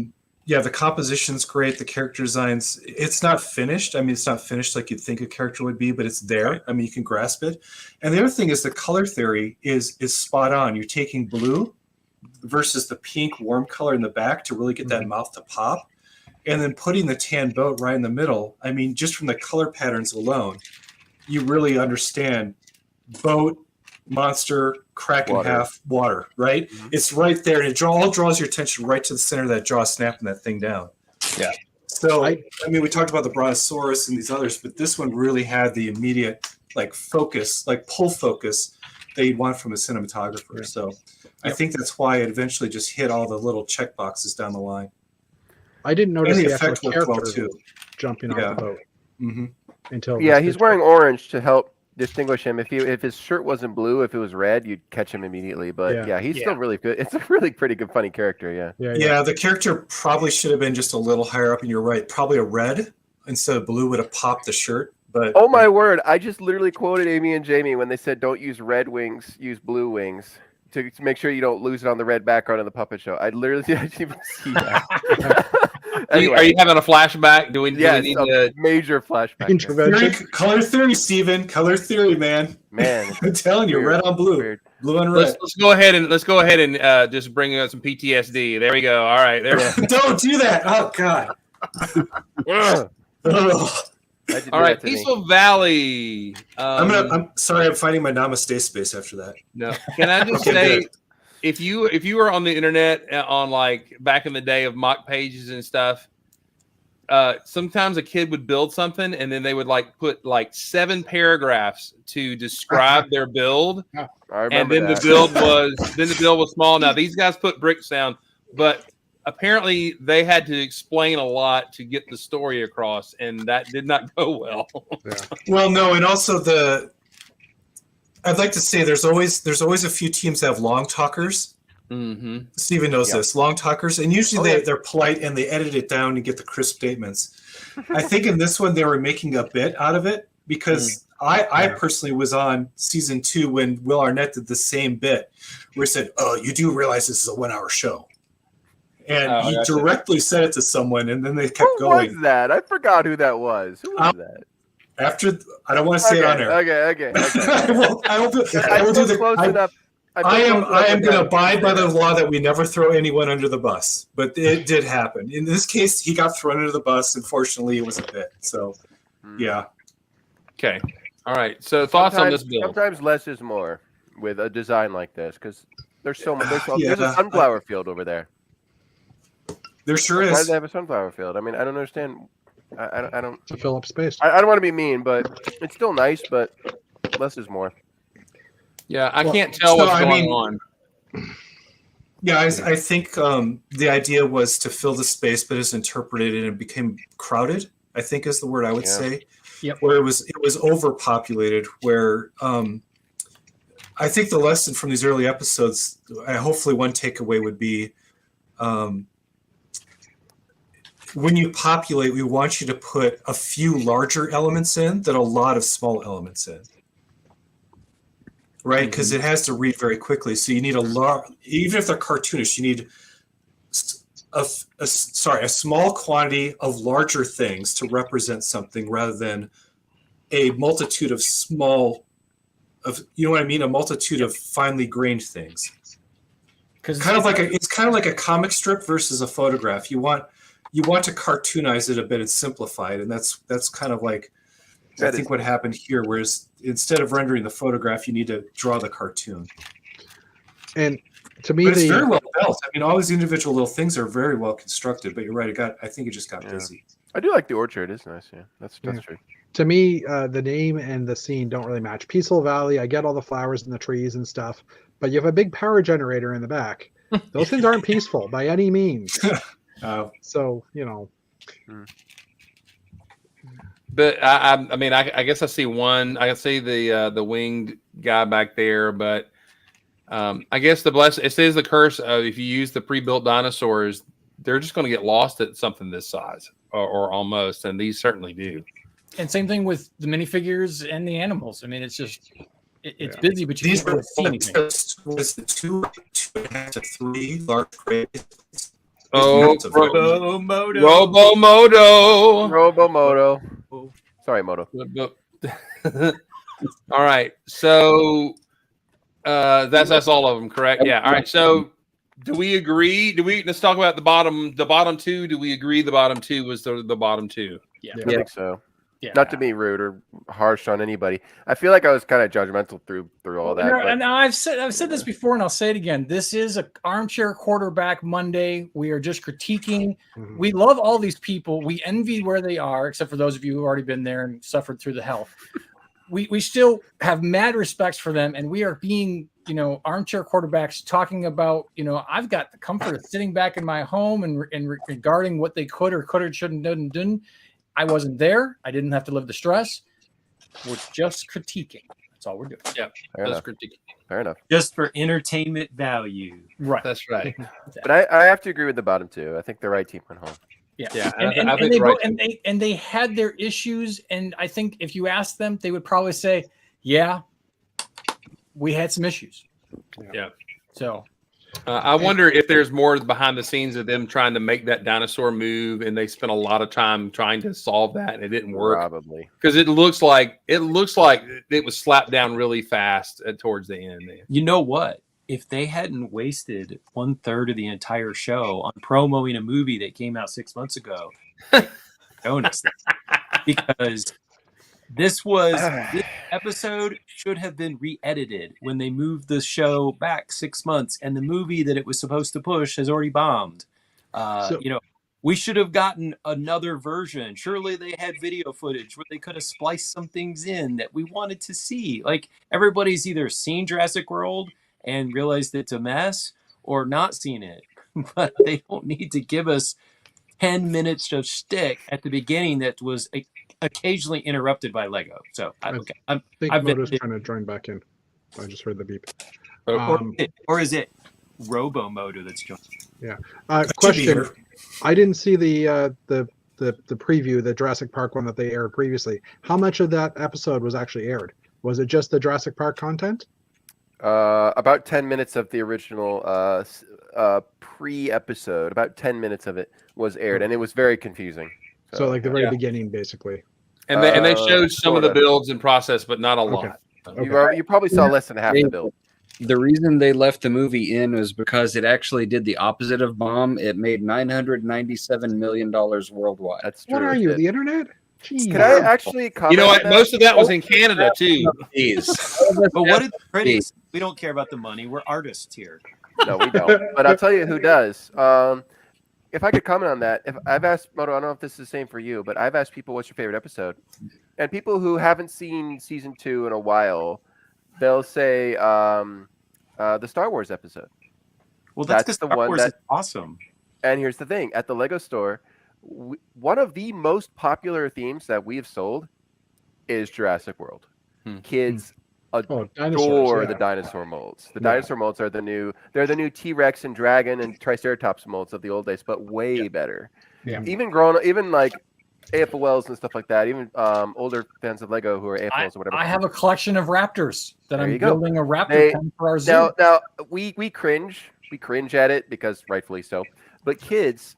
Yeah, the composition's great. The character designs, it's not finished. I mean, it's not finished like you'd think a character would be, but it's there. I mean, you can grasp it. And the other thing is the color theory is spot on. You're taking blue versus the pink warm color in the back to really get that mouth to pop. And then putting the tan boat right in the middle. I mean, just from the color patterns alone, you really understand boat, monster, crack in half, water, right? It's right there, and it all draws your attention right to the center of that jaw, snapping that thing down. Yeah. So, I mean, we talked about the Brontosaurus and these others, but this one really had the immediate, like, focus, like, pull focus that you'd want from a cinematographer. Yeah. So I think that's why it eventually just hit all the little check boxes down the line. I didn't notice And the the actual effect worked well, character too. jumping off the boat until yeah, this he's picture. wearing orange to help distinguish him. If his shirt wasn't blue, if it was red, you'd catch him immediately. But yeah, he's still really good. It's a really pretty good, funny character. Yeah, the character probably should have been just a little higher up, and you're right. Probably a red instead of blue would have popped the shirt. But oh my word, I just literally quoted Amy and Jamie when they said don't use red wings, use blue wings to make sure you don't lose it on the red background of the puppet show. I literally didn't even see that. Anyway. Are you having a flashback? Do we need a major flashback? Intervention. Color theory, Steven. Color theory, man. I'm telling you, red on blue, blue on red. Let's go ahead and just bring out some PTSD. There we go. All right, there. Don't do that. Oh God. All right, Peaceful Valley. I'm sorry. I'm finding my namaste space after that. No, can I just say, if you were on the internet on like back in the day of mock pages and stuff, sometimes a kid would build something and then they would like put like 7 paragraphs to describe their build, and then the build was small. Now these guys put bricks down, but apparently they had to explain a lot to get the story across, and that did not go well. Well, no, and also I'd like to say there's always a few teams that have long talkers. Steven knows this, long talkers, and usually they're polite and they edit it down and get the crisp statements. I think in this one they were making a bit out of it because I personally was on season 2 when Will Arnett did the same bit where he said, "Oh, you do realize this is a 1-hour show." And he directly said it to someone, and then they kept going. Who was that? I forgot who that was. Who was that? After, I don't want to say it on air. Okay. I will do the. I am going to abide by the law that we never throw anyone under the bus, but it did happen. In this case, he got thrown under the bus. Unfortunately, it was a bit. So, yeah. Okay. All right. So thoughts on this build? Sometimes less is more with a design like this because there's so much. There's a sunflower field over there. There sure is. Why do they have a sunflower field? I mean, I don't understand. I don't. To fill up space. I don't want to be mean, but it's still nice. But less is more. Yeah, I can't tell what's going on. Yeah, I think the idea was to fill the space, but it's interpreted and it became crowded, I think is the word I would say. Yep. Where it was overpopulated, where I think the lesson from these early episodes, hopefully one takeaway would be, when you populate, we want you to put a few larger elements in than a lot of small elements in. Right? Because it has to read very quickly. So you need a lot, even if they're cartoonish, you need a small quantity of larger things to represent something rather than a multitude of small, you know what I mean? A multitude of finely grained things. It's kind of like a comic strip versus a photograph. You want to cartoonize it a bit and simplify it, and that's kind of like I think what happened here. Whereas instead of rendering the photograph, you need to draw the cartoon. And to me, it's very well built. I mean, all these individual little things are very well constructed. But you're right; I think it just got busy. I do like the orchard. It's nice. Yeah, that's true. To me, the name and the scene don't really match. Peaceful Valley, I get all the flowers and the trees and stuff, but you have a big power generator in the back. Those things aren't peaceful by any means. So, you know. But I mean, I guess I see one. I can see the winged guy back there, but I guess it says the curse of if you use the pre-built dinosaurs, they're just going to get lost at something this size or almost, and these certainly do. And same thing with the minifigures and the animals. I mean, it's just it's busy, but you can't really see anything. Was the 2.5 to 3 large crates? Oh, Robomoto. Sorry, Moto. All right, so that's all of them, correct? Yeah. All right. So, do we agree? Let's talk about the bottom two. Do we agree the bottom two was the bottom two? Yeah, I think so. Yeah. Not to be rude or harsh on anybody. I feel like I was kind of judgmental through all that. And I've said this before, and I'll say it again. This is an armchair quarterback Monday. We are just critiquing. Mm-hmm. We love all these people. We envy where they are, except for those of you who've already been there and suffered through the hell. We still have mad respects for them, and we are being, armchair quarterbacks talking about, I've got the comfort of sitting back in my home and regarding what they could or shouldn't done. I wasn't there. I didn't have to live the stress. We're just critiquing. That's all we're doing. Yeah, just critiquing. Fair enough. Just for entertainment value. Right. That's right. But I have to agree with the bottom two. I think the right team went home. Yeah. And they had their issues. And I think if you ask them, they would probably say, yeah, we had some issues. Yeah. So I wonder if there's more behind the scenes of them trying to make that dinosaur move, and they spent a lot of time trying to solve that, and it didn't work. Probably because it looks like it was slapped down really fast towards the end. You know what? If they hadn't wasted 1/3 of the entire show on promoting a movie that came out 6 months ago, bonus because this episode should have been re-edited when they moved the show back 6 months, and the movie that it was supposed to push has already bombed. We should have gotten another version. Surely they had video footage where they could have spliced some things in that we wanted to see. Like, everybody's either seen Jurassic World and realized it's a mess or not seen it, but they don't need to give us 10 minutes of shtick at the beginning that was occasionally interrupted by Lego. So I think Moto's trying to join back in. I just heard the beep. Or is it Robomoto that's joining? Yeah. Question. I didn't see the preview, the Jurassic Park one that they aired previously. How much of that episode was actually aired? Was it just the Jurassic Park content? About 10 minutes of the original pre-episode. About 10 minutes of it was aired, and it was very confusing. So like the very beginning, basically. And they showed some of the builds in process, but not a lot. Okay. You probably saw less than half the build. The reason they left the movie in was because it actually did the opposite of bomb. It made $997 million worldwide. That's true. What are you, the internet? Jeez. Can I actually comment? You know what? Most of that was in Canada too. But what did the critics? We don't care about the money. We're artists here. No, we don't. But I'll tell you who does. If I could comment on that, if I've asked Moto, I don't know if this is the same for you, but I've asked people what's your favorite episode, and people who haven't seen season 2 in a while, they'll say the Star Wars episode. Well, that's because Star Wars is awesome. And here's the thing: at the Lego store, one of the most popular themes that we have sold is Jurassic World. Kids dinosaurs, the yeah. dinosaur molds. The Yeah. dinosaur molds are the new T-Rex and dragon and Triceratops molds of the old days, but way better. Yeah. Even like AFOLs and stuff like that. Even older fans of Lego who are AFOLs or whatever. I have a collection of raptors that There I'm you go. building a raptor pen for our zoo. Now we cringe at it because rightfully so, but kids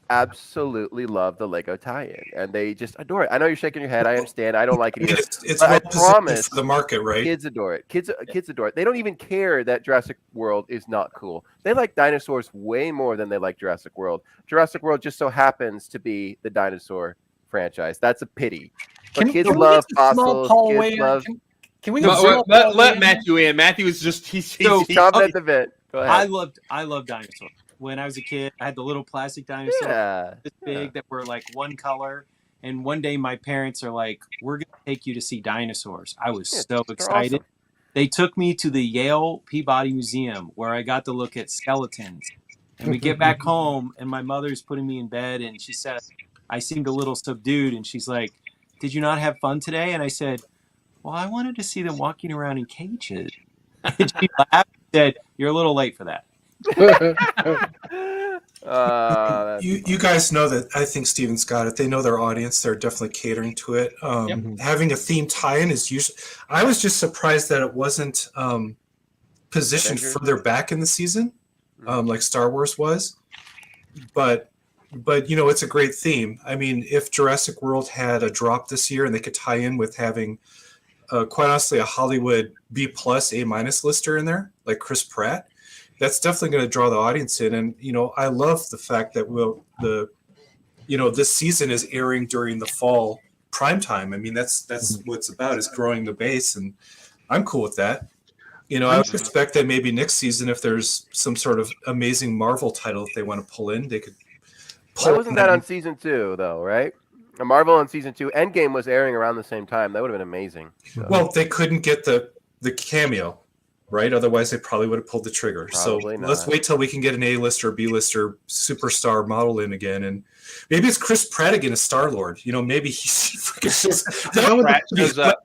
absolutely love the Lego tie-in and they just adore it. I know you're shaking your head. I understand. I don't like it either. It's But I well positioned promise for the market, right? kids adore it. Kids adore it. They don't even care that Jurassic World is not cool. They like dinosaurs way more than they like Jurassic World. Jurassic World just so happens to be the dinosaur franchise. That's a pity. But kids love fossils. Kids love. Can we let Matthew in? Matthew is just he's chomping at the bit. Go ahead. I love dinosaurs. When I was a kid, I had the little plastic dinosaurs this big that were like one color. And one day my parents are like, "We're gonna take you to see dinosaurs." I was so excited. Awesome. They took me to the Yale Peabody Museum where I got to look at skeletons. And we get back home and my mother's putting me in bed and she said, I seemed a little subdued and she's like, "Did you not have fun today?" And I said, "Well, I wanted to see them walking around in cages." And she laughed and said, "You're a little late for that." You guys know that I think Steven's got it. They know their audience. They're definitely catering to it. Having a theme tie-in is usually. I was just surprised that it wasn't positioned further back in the season, like Star Wars was. But it's a great theme. I mean, if Jurassic World had a drop this year and they could tie in with having, quite honestly, a Hollywood B+, A- lister in there, like Chris Pratt. That's definitely going to draw the audience in. And, I love the fact that this season is airing during the fall prime time. I mean, that's what it's about, is growing the base. And I'm cool with that. I would expect that maybe next season, if there's some sort of amazing Marvel title that they want to pull in, they could pull. Why wasn't that on season 2 though, right? A Marvel on season 2. Endgame was airing around the same time. That would have been amazing. So. Well, they couldn't get the cameo. Right? Otherwise, they probably would have pulled the trigger. Probably not. Let's wait till we can get an A-lister or B-lister superstar model in again. And maybe it's Chris Pratt again as Star-Lord. Maybe he's freaking Pratt shows up.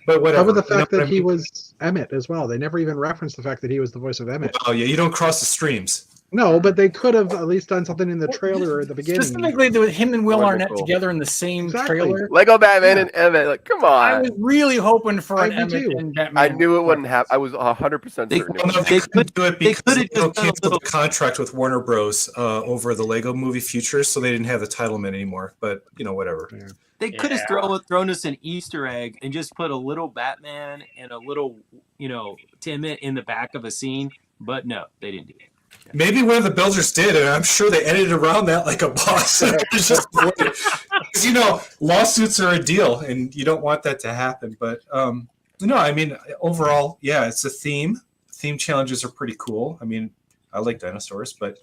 But whatever. How about the fact that he was Emmett as well? They never even referenced the fact that he was the voice of Emmett. Oh, yeah. You don't cross the streams. No, but they could have at least done something in the trailer or at the beginning. Specifically, with him and Will That would be Arnett cool. together in the same Exactly. trailer. Lego Batman and Emmett. Like, come I on. was really hoping for I an did Emmett too. and Batman. I knew it wouldn't happen. I was 100% certain. They- it Well, wouldn't. no, they couldn't do it because could've they just done a canceled little- the contract with Warner Bros. Over the Lego Movie Futures, so they didn't have the titlement anymore. But, whatever. They could have thrown us an Easter egg and just put a little Batman and a little, Timmett in the back of a scene. But no, they didn't do it. Maybe one of the builders did, and I'm sure they edited around that like a boss. It's just because lawsuits are a deal, and you don't want that to happen. But no, I mean, overall, yeah, it's a theme. Theme challenges are pretty cool. I mean, I like dinosaurs, but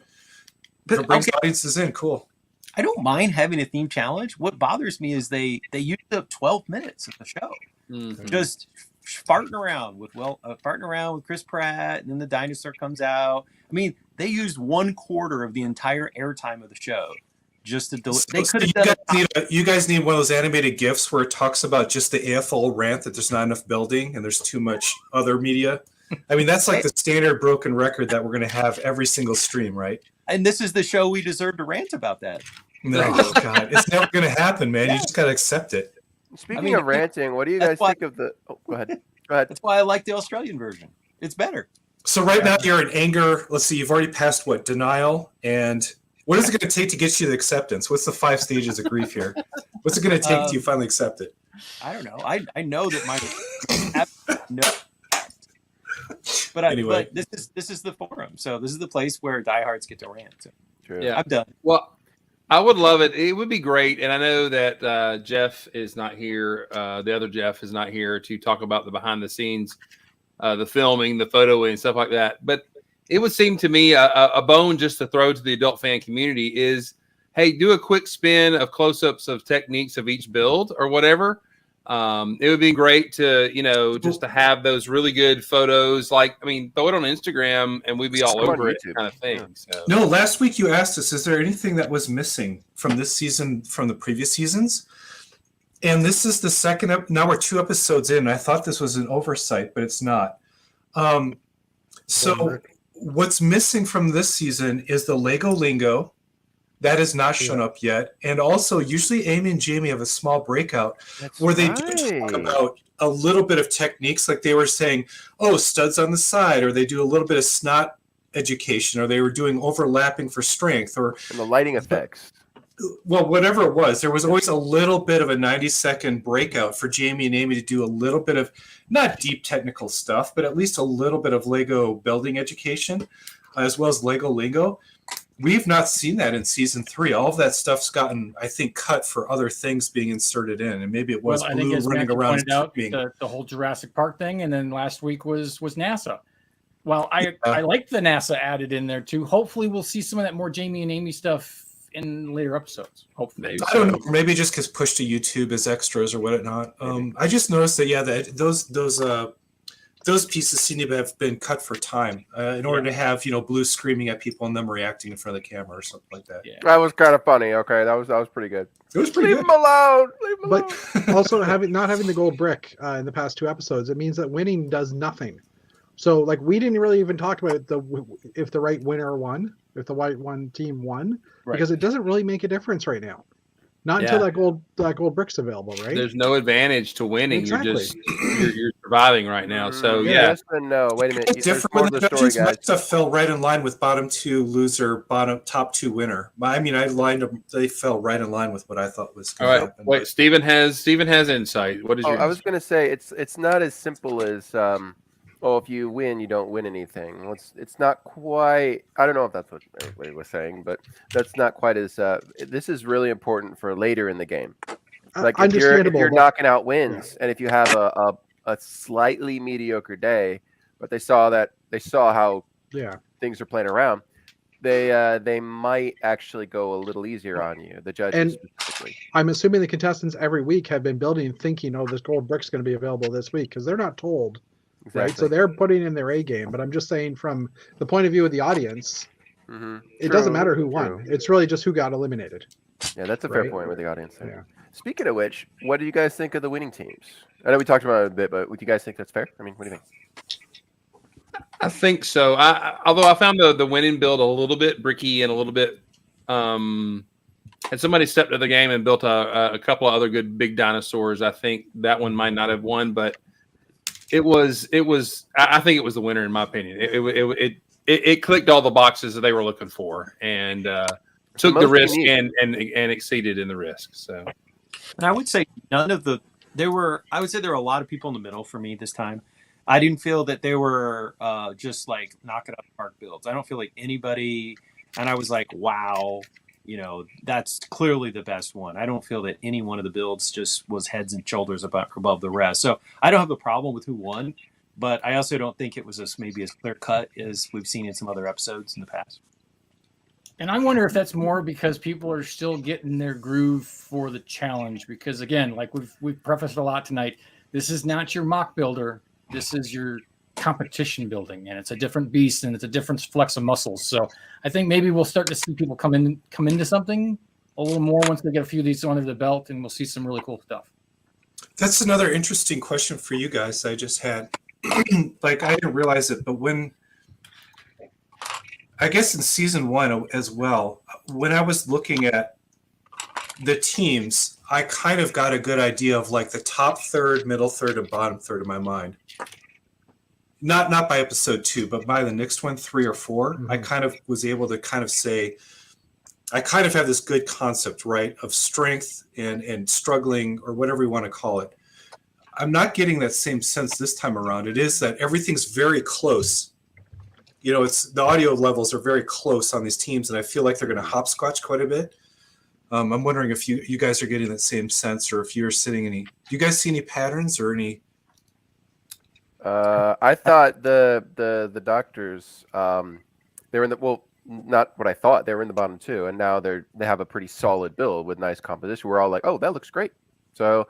if it brings audiences in, cool. I don't mind having a theme challenge. What bothers me is they used up 12 minutes of the show just farting around with Chris Pratt, and then the dinosaur comes out. I mean, they used 1/4 of the entire airtime of the show just to deliver. They could have done. You guys need one of those animated GIFs where it talks about just the AFL rant that there's not enough building and there's too much other media. I mean, that's like the standard broken record that we're going to have every single stream, right? And this is the show we deserve to rant about that. No, God, it's never going to happen, man. You just got to accept it. Speaking of ranting, what do you guys think of the? Oh, go ahead. Go ahead. That's why I like the Australian version. It's better. So right now you're in anger. Let's see, you've already passed what? Denial. And what is it going to take to get you to acceptance? What's the 5 stages of grief here? What's it going to take till you finally accept it? I don't know. I know that my no. But Anyway. but this is the forum. So this is the place where diehards get to rant. So True. Yeah. I'm done. Well, I would love it. It would be great. And I know that Jeff is not here. The other Jeff is not here to talk about the behind the scenes, the filming, the photoing, and stuff like that. But it would seem to me a bone just to throw to the adult fan community is, hey, do a quick spin of close-ups of techniques of each build or whatever. It would be great to, just to have those really good photos. Like, I mean, throw it on Instagram and we'd be all It's on over it YouTube. kind of thing. So. No, last week you asked us, is there anything that was missing from this season, from the previous seasons? And this is the second now we're 2 episodes in. I thought this was an oversight, but it's not. So what's missing from this season is the Lego lingo. That has not shown up yet. And also, usually Amy and Jamie have a small breakout where they do talk about a little bit of techniques, like they were saying, oh, studs on the side, or they do a little bit of snot education, or they were doing overlapping for strength, or and the lighting effects. Well, whatever it was, there was always a little bit of a 90-second breakout for Jamie and Amy to do a little bit of, not deep technical stuff, but at least a little bit of Lego building education, as well as Lego lingo. We've not seen that in season 3. All of that stuff's gotten, I think, cut for other things being inserted in, and maybe it was I Blue think as running Matthew around. pointed out, the whole Jurassic Park thing, and then last week was NASA. Well, I like the NASA added in there too. Hopefully, we'll see some of that more Jamie and Amy stuff in later episodes. Hopefully, I don't know. Maybe just because pushed to YouTube as extras or whatnot. I just noticed that those pieces seem to have been cut for time in order to have Blue screaming at people and them reacting in front of the camera or something like that. Yeah. That was kind of funny. Okay, that was pretty good. It was pretty Leave them alone. Leave them alone. But also not having the gold brick in the past 2 episodes, it means that winning does nothing. So like we didn't really even talk about if the right winner won, if the white team won, because it doesn't really make a difference right now. Not until that gold brick's available, right? There's no advantage to winning. Exactly. You're surviving right now. So Yes, but no. Wait a minute. It's different when the judges must have fell right in line with bottom 2 loser, top 2 winner. I mean, they fell right in line with what I thought was going to happen. Wait, Steven has insight. What is your? I was going to say it's not as simple as if you win, you don't win anything. Well, it's not quite. I don't know if that's what anybody was saying, but that's not quite as. This is really important for later in the game. Like if you're knocking out wins, and if you have a slightly mediocre day, but they saw how things are playing around, they might actually go a little easier on you. The judges specifically. I'm assuming the contestants every week have been building, thinking, "Oh, this gold brick's going to be available this week," because they're not told. Exactly. Right, so they're putting in their A game, but I'm just saying from the point of view of the audience, it doesn't matter who won. It's really just who got eliminated. Yeah, that's a fair point with the audience. Yeah. Speaking of which, what do you guys think of the winning teams? I know we talked about it a bit, but would you guys think that's fair? I mean, what do you think? I think so. Although I found the winning build a little bit bricky and a little bit. Had somebody stepped to the game and built a couple of other good big dinosaurs, I think that one might not have won, but. It was. I think it was the winner in my opinion. It clicked all the boxes that they were looking for, and took the risk and exceeded in the risk. So, and I would say there were a lot of people in the middle for me this time. I didn't feel that they were just like knocking out the park builds. I don't feel like anybody, and I was like, wow. That's clearly the best one. I don't feel that any one of the builds just was heads and shoulders above the rest. So I don't have a problem with who won, but I also don't think it was maybe as clear cut as we've seen in some other episodes in the past. And I wonder if that's more because people are still getting their groove for the challenge. Because again, like we've prefaced a lot tonight, this is not your mock builder. This is your competition building, and it's a different beast, and it's a different flex of muscles. So I think maybe we'll start to see people come into something a little more once they get a few of these under the belt, and we'll see some really cool stuff. That's another interesting question for you guys. I just had like I didn't realize it, but I guess in season 1 as well, when I was looking at the teams, I kind of got a good idea of like the top third, middle third, and bottom third in my mind. Not by episode 2, but by the next one, 3 or 4, I kind of was able to kind of say, I kind of have this good concept, right, of strength and struggling or whatever you want to call it. I'm not getting that same sense this time around. It is that everything's very close. It's the audio levels are very close on these teams, and I feel like they're going to hopscotch quite a bit. I'm wondering if you guys are getting that same sense, or if you're sitting do you guys see any patterns or any? I thought the doctors they were in not what I thought. They were in the bottom 2, and now they have a pretty solid build with nice composition. We're all like, oh, that looks great. So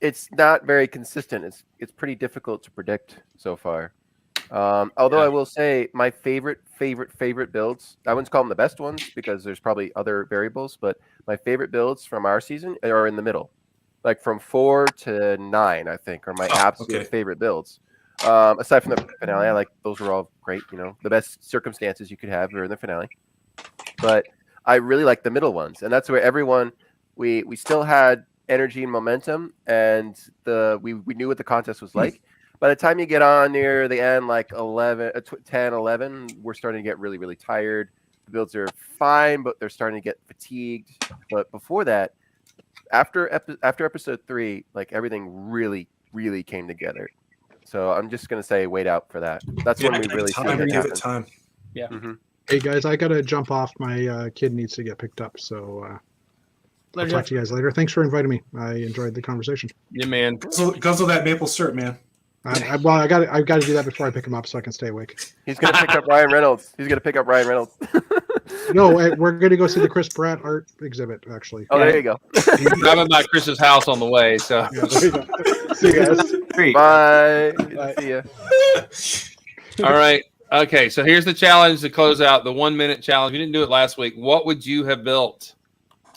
it's not very consistent. It's pretty difficult to predict so far. Although I will say my favorite builds, I wouldn't call them the best ones because there's probably other variables, but my favorite builds from our season are in the middle. like from 4 to 9, I think, are my absolute favorite builds. Aside from the finale, I like those were all great. You know, the best circumstances you could have were in the finale. But I really like the middle ones, and that's where everyone we still had energy and momentum, and we knew what the contest was like. By the time you get on near the end, like 10, 11, we're starting to get really, really tired. The builds are fine, but they're starting to get fatigued. But before that, after episode 3, like everything really, really came together. So I'm just gonna say, wait out for that. That's when we really see it give happen. it time. Yeah. Mm-hmm. Hey guys, I gotta jump off. My kid needs to get picked up, so I'll talk to you guys later. Thanks for inviting me. I enjoyed the conversation. Yeah, man. Guzzle that maple syrup, man. I've got to do that before I pick him up so I can stay awake. He's gonna pick up Ryan Reynolds. No, we're gonna go see the Chris Pratt art exhibit. Actually. Oh, there you go. I'm at Chris's house on the way, so. Yeah, there you go. See you guys. Great. Bye. Bye. See ya. All right. Okay, so here's the challenge to close out the 1 minute challenge. You didn't do it last week. What would you have built?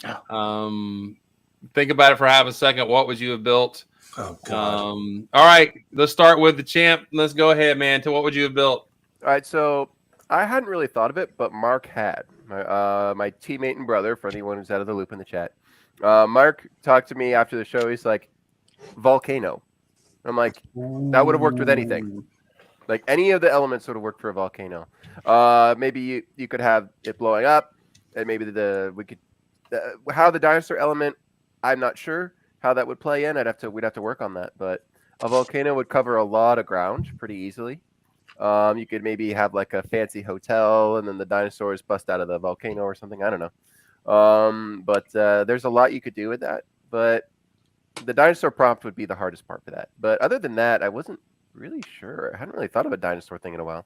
Think about it for half a second. What would you have built? Oh God. All right, let's start with the champ. Let's go ahead, man. To what would you have built? All right, so I hadn't really thought of it, but Mark had. My teammate and brother, for anyone who's out of the loop in the chat. Mark talked to me after the show. He's like, volcano. I'm like, that would have worked with anything. Like any of the elements would have worked for a volcano. Maybe you could have it blowing up, and maybe how the dinosaur element. I'm not sure how that would play in. We'd have to work on that. But a volcano would cover a lot of ground pretty easily. You could maybe have like a fancy hotel, and then the dinosaurs bust out of the volcano or something. I don't know. But there's a lot you could do with that. But the dinosaur prompt would be the hardest part for that. But other than that, I wasn't really sure. I hadn't really thought of a dinosaur thing in a while.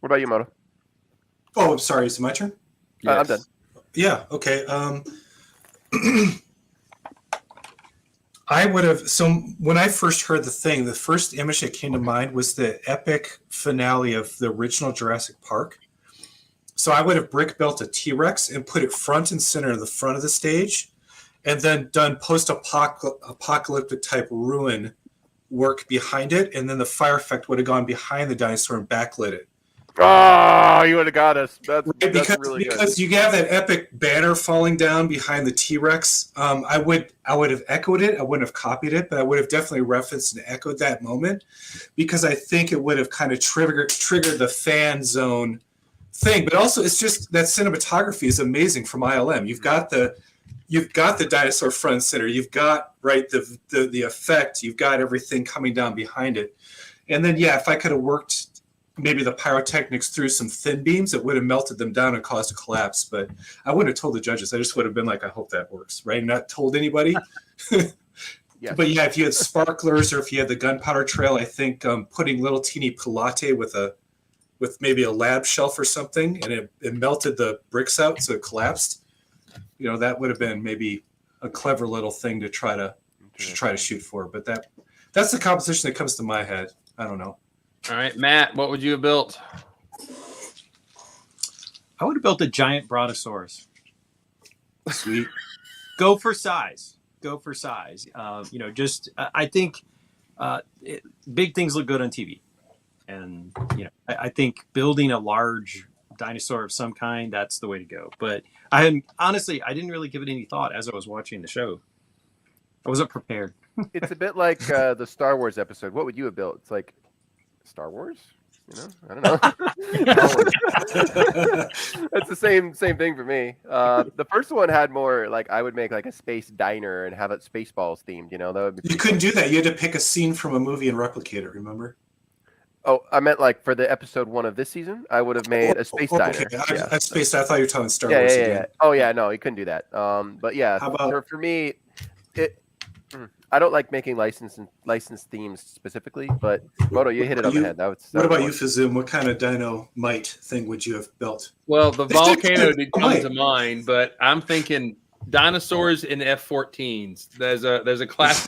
What about you, Moto? Oh, I'm sorry. Is it my turn? I'm done. Yeah. Okay. I would have. So when I first heard the thing, the first image that came to mind was the epic finale of the original Jurassic Park. So I would have brick built a T-Rex and put it front and center in the front of the stage, and then done post-apocalyptic type ruin work behind it, and then the fire effect would have gone behind the dinosaur and backlit it. Oh, you would have got us. That's really good. Because you have that epic banner falling down behind the T-Rex. I would have echoed it. I wouldn't have copied it, but I would have definitely referenced and echoed that moment, because I think it would have kind of triggered the fan zone thing. But also, it's just that cinematography is amazing from ILM. You've got the dinosaur front and center. You've got the effect. You've got everything coming down behind it. And then if I could have worked maybe the pyrotechnics through some thin beams, it would have melted them down and caused a collapse. But I wouldn't have told the judges. I just would have been like, I hope that works, right? Not told anybody. Yes. But if you had sparklers or if you had the gunpowder trail, I think putting little teeny pilate with maybe a lab shelf or something, and it melted the bricks out so it collapsed. That would have been maybe a clever little thing to try to shoot for. But that's the composition that comes to my head. I don't know. All right, Matt, what would you have built? I would have built a giant brontosaurus. Sweet. Go for size. I think big things look good on TV. And, I think building a large dinosaur of some kind, that's the way to go. But I didn't really give it any thought as I was watching the show. I wasn't prepared. It's a bit like the Star Wars episode. What would you have built? It's like Star Wars? I don't know. It's the same thing for me. The first one had more like I would make like a space diner and have it Spaceballs themed. That would be. You couldn't do that. You had to pick a scene from a movie and replicate it. Remember? Oh, I meant like for the episode 1 of this season, I would have made a space diner. Okay. I thought you were talking Star Wars. Yeah. Oh yeah, no, you couldn't do that. But yeah, how about for me, I don't like making licensed themes specifically, but Moto, you hit it on the head. What about you, Fizum? What kind of dynamite thing would you have built? Well, the volcano did come to mind, but I'm thinking dinosaurs in F-14s. There's a class.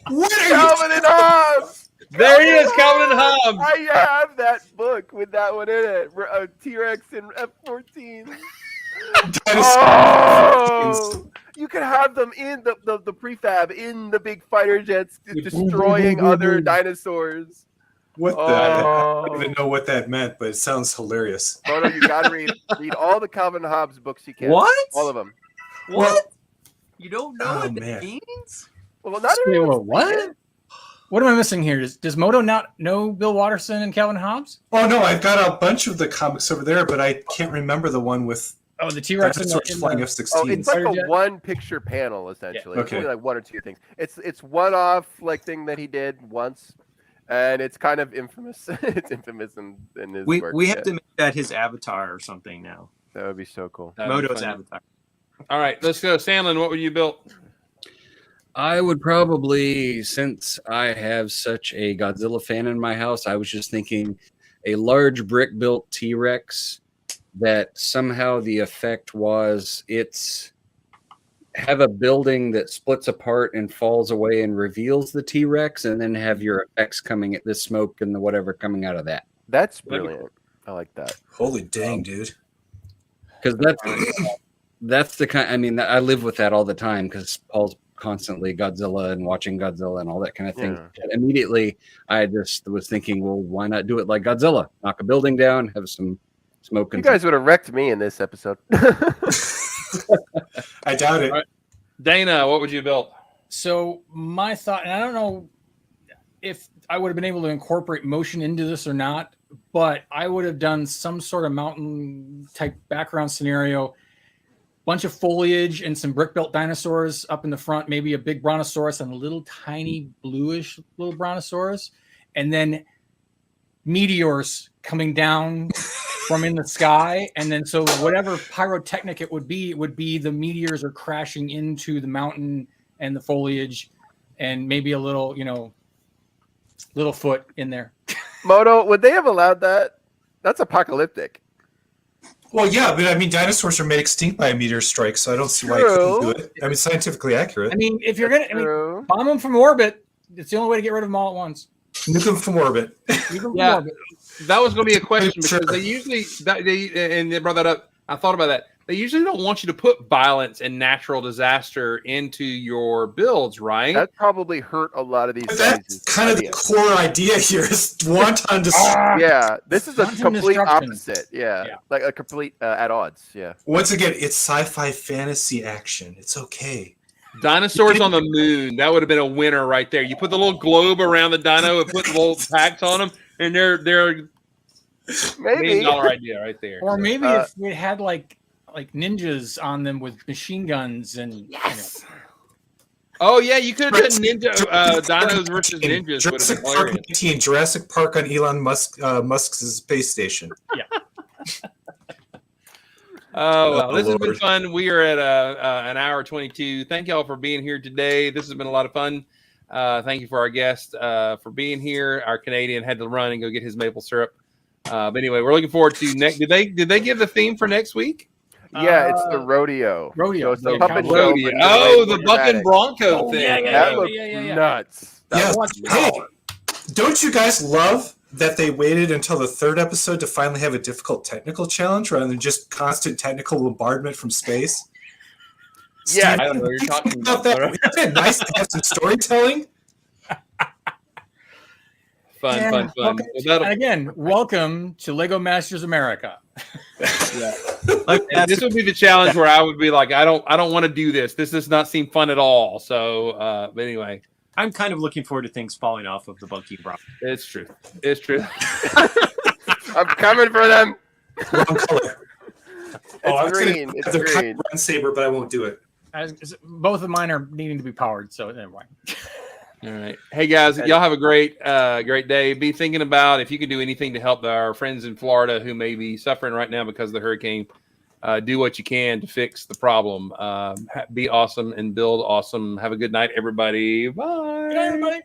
Calvin and Hobbes. There he is, Calvin and Hobbes. I have that book with that one in it. A T-Rex in F-14. Oh, you can have them in the prefab in the big fighter jets destroying other dinosaurs. What the? I don't even know what that meant, but it sounds hilarious. Moto, you got to read all the Calvin Hobbes books you can. What? All of them. What? You don't know Oh, what that man. means? Well, not Wait, everyone. what? What am I missing here? Does Moto not know Bill Watterson and Calvin Hobbes? Oh no, I've got a bunch of the comics over there, but I can't remember the one with Oh, the T-Rex in dinosaurs flying F-16s. Oh, it's like Fighter jet? a one-picture panel essentially. Yeah. It's only Okay. like one or two things. It's one-off like thing that he did once, and it's kind of infamous. It's infamous in his work. We have to make that his avatar or something now. That would be so cool. That'd be Moto's funny. avatar. All right, let's go. Sandlin, what would you built? I would probably, since I have such a Godzilla fan in my house, I was just thinking a large brick built T-Rex that somehow the effect was it's have a building that splits apart and falls away and reveals the T-Rex, and then have your effects coming at the smoke and the whatever coming out of that. That's brilliant. I like that. Holy dang, dude! Because that's the kind. I mean, I live with that all the time because Paul's constantly Godzilla and watching Godzilla and all that kind of thing. Yeah. And immediately, I just was thinking, well, why not do it like Godzilla? Knock a building down, have some smoke. You And guys would have wrecked me in this episode. I doubt it. All right. Dana, what would you build? So my thought, and I don't know if I would have been able to incorporate motion into this or not, but I would have done some sort of mountain type background scenario, bunch of foliage and some brick built dinosaurs up in the front, maybe a big brontosaurus and a little tiny bluish little brontosaurus, and then meteors coming down from in the sky. And then so whatever pyrotechnic it would be the meteors are crashing into the mountain and the foliage, and maybe a little, little foot in there. Moto, would they have allowed that? That's apocalyptic. Well, yeah, but I mean, dinosaurs are made extinct by a meteor strike, so I don't see why you couldn't do it. I mean, scientifically accurate. I mean, if you're gonna True. bomb them from orbit, it's the only way to get rid of them all at once. Nuke them from orbit. Nuke them from Yeah. orbit. That was going to be a question Sure. because they usually and they brought that up. I thought about that. They usually don't want you to put violence and natural disaster into your builds, right? That probably hurt a lot of these But guys. that's kind of the core idea here is wanton destruction. Yeah, this is a Wanton complete destruction. opposite. Yeah, Yeah. like a complete at odds. Yeah. Once again, it's sci-fi fantasy action. It's okay. Dinosaurs on the moon. That would have been a winner right there. You put the little globe around the dino and put the little packs on them, and they're $1 Maybe. million idea right there. Or maybe if we had like ninjas on them with machine guns and Oh yeah, you could have done ninja dinos versus ninjas. Would have Jurassic been Park hilarious. 19, Jurassic Park on Elon Musk's space station. Oh well, Oh, this has been Lord. fun. We are at an hour 22. Thank y'all for being here today. This has been a lot of fun. Thank you for our guest for being here. Our Canadian had to run and go get his maple syrup. But anyway, we're looking forward to next. Did they give the theme for next week? Yeah, it's the rodeo. rodeo. So it's the Yeah, puppet cowboy. show. Rodeo. but Oh, the way buck and dramatic. bronco Oh, thing. yeah, That yeah, looked yeah. nuts. That Yeah. was Hey, don't you guys love that they waited until the third episode to finally have a difficult technical challenge rather than just constant technical bombardment from space? Yeah. I don't know what you're talking about. that. Isn't it nice to have some storytelling? Fun. Welcome Well, that'll- And again, welcome to Lego Masters America. And this would be the challenge where I would be like, I don't want to do this. This does not seem fun at all. So, but anyway, I'm kind of looking forward to things falling off of the Bucky Bronco. it's true. It's true. I'm coming for them. Wrong color. It's green. It's They're kind green. of run saber, but I won't do it. Both of mine are needing to be powered, so never mind. All right. Hey guys, y'all have a great day. Be thinking about if you can do anything to help our friends in Florida who may be suffering right now because of the hurricane. Do what you can to fix the problem. Be awesome and build awesome. Have a good night, everybody. Bye. Good night, everybody.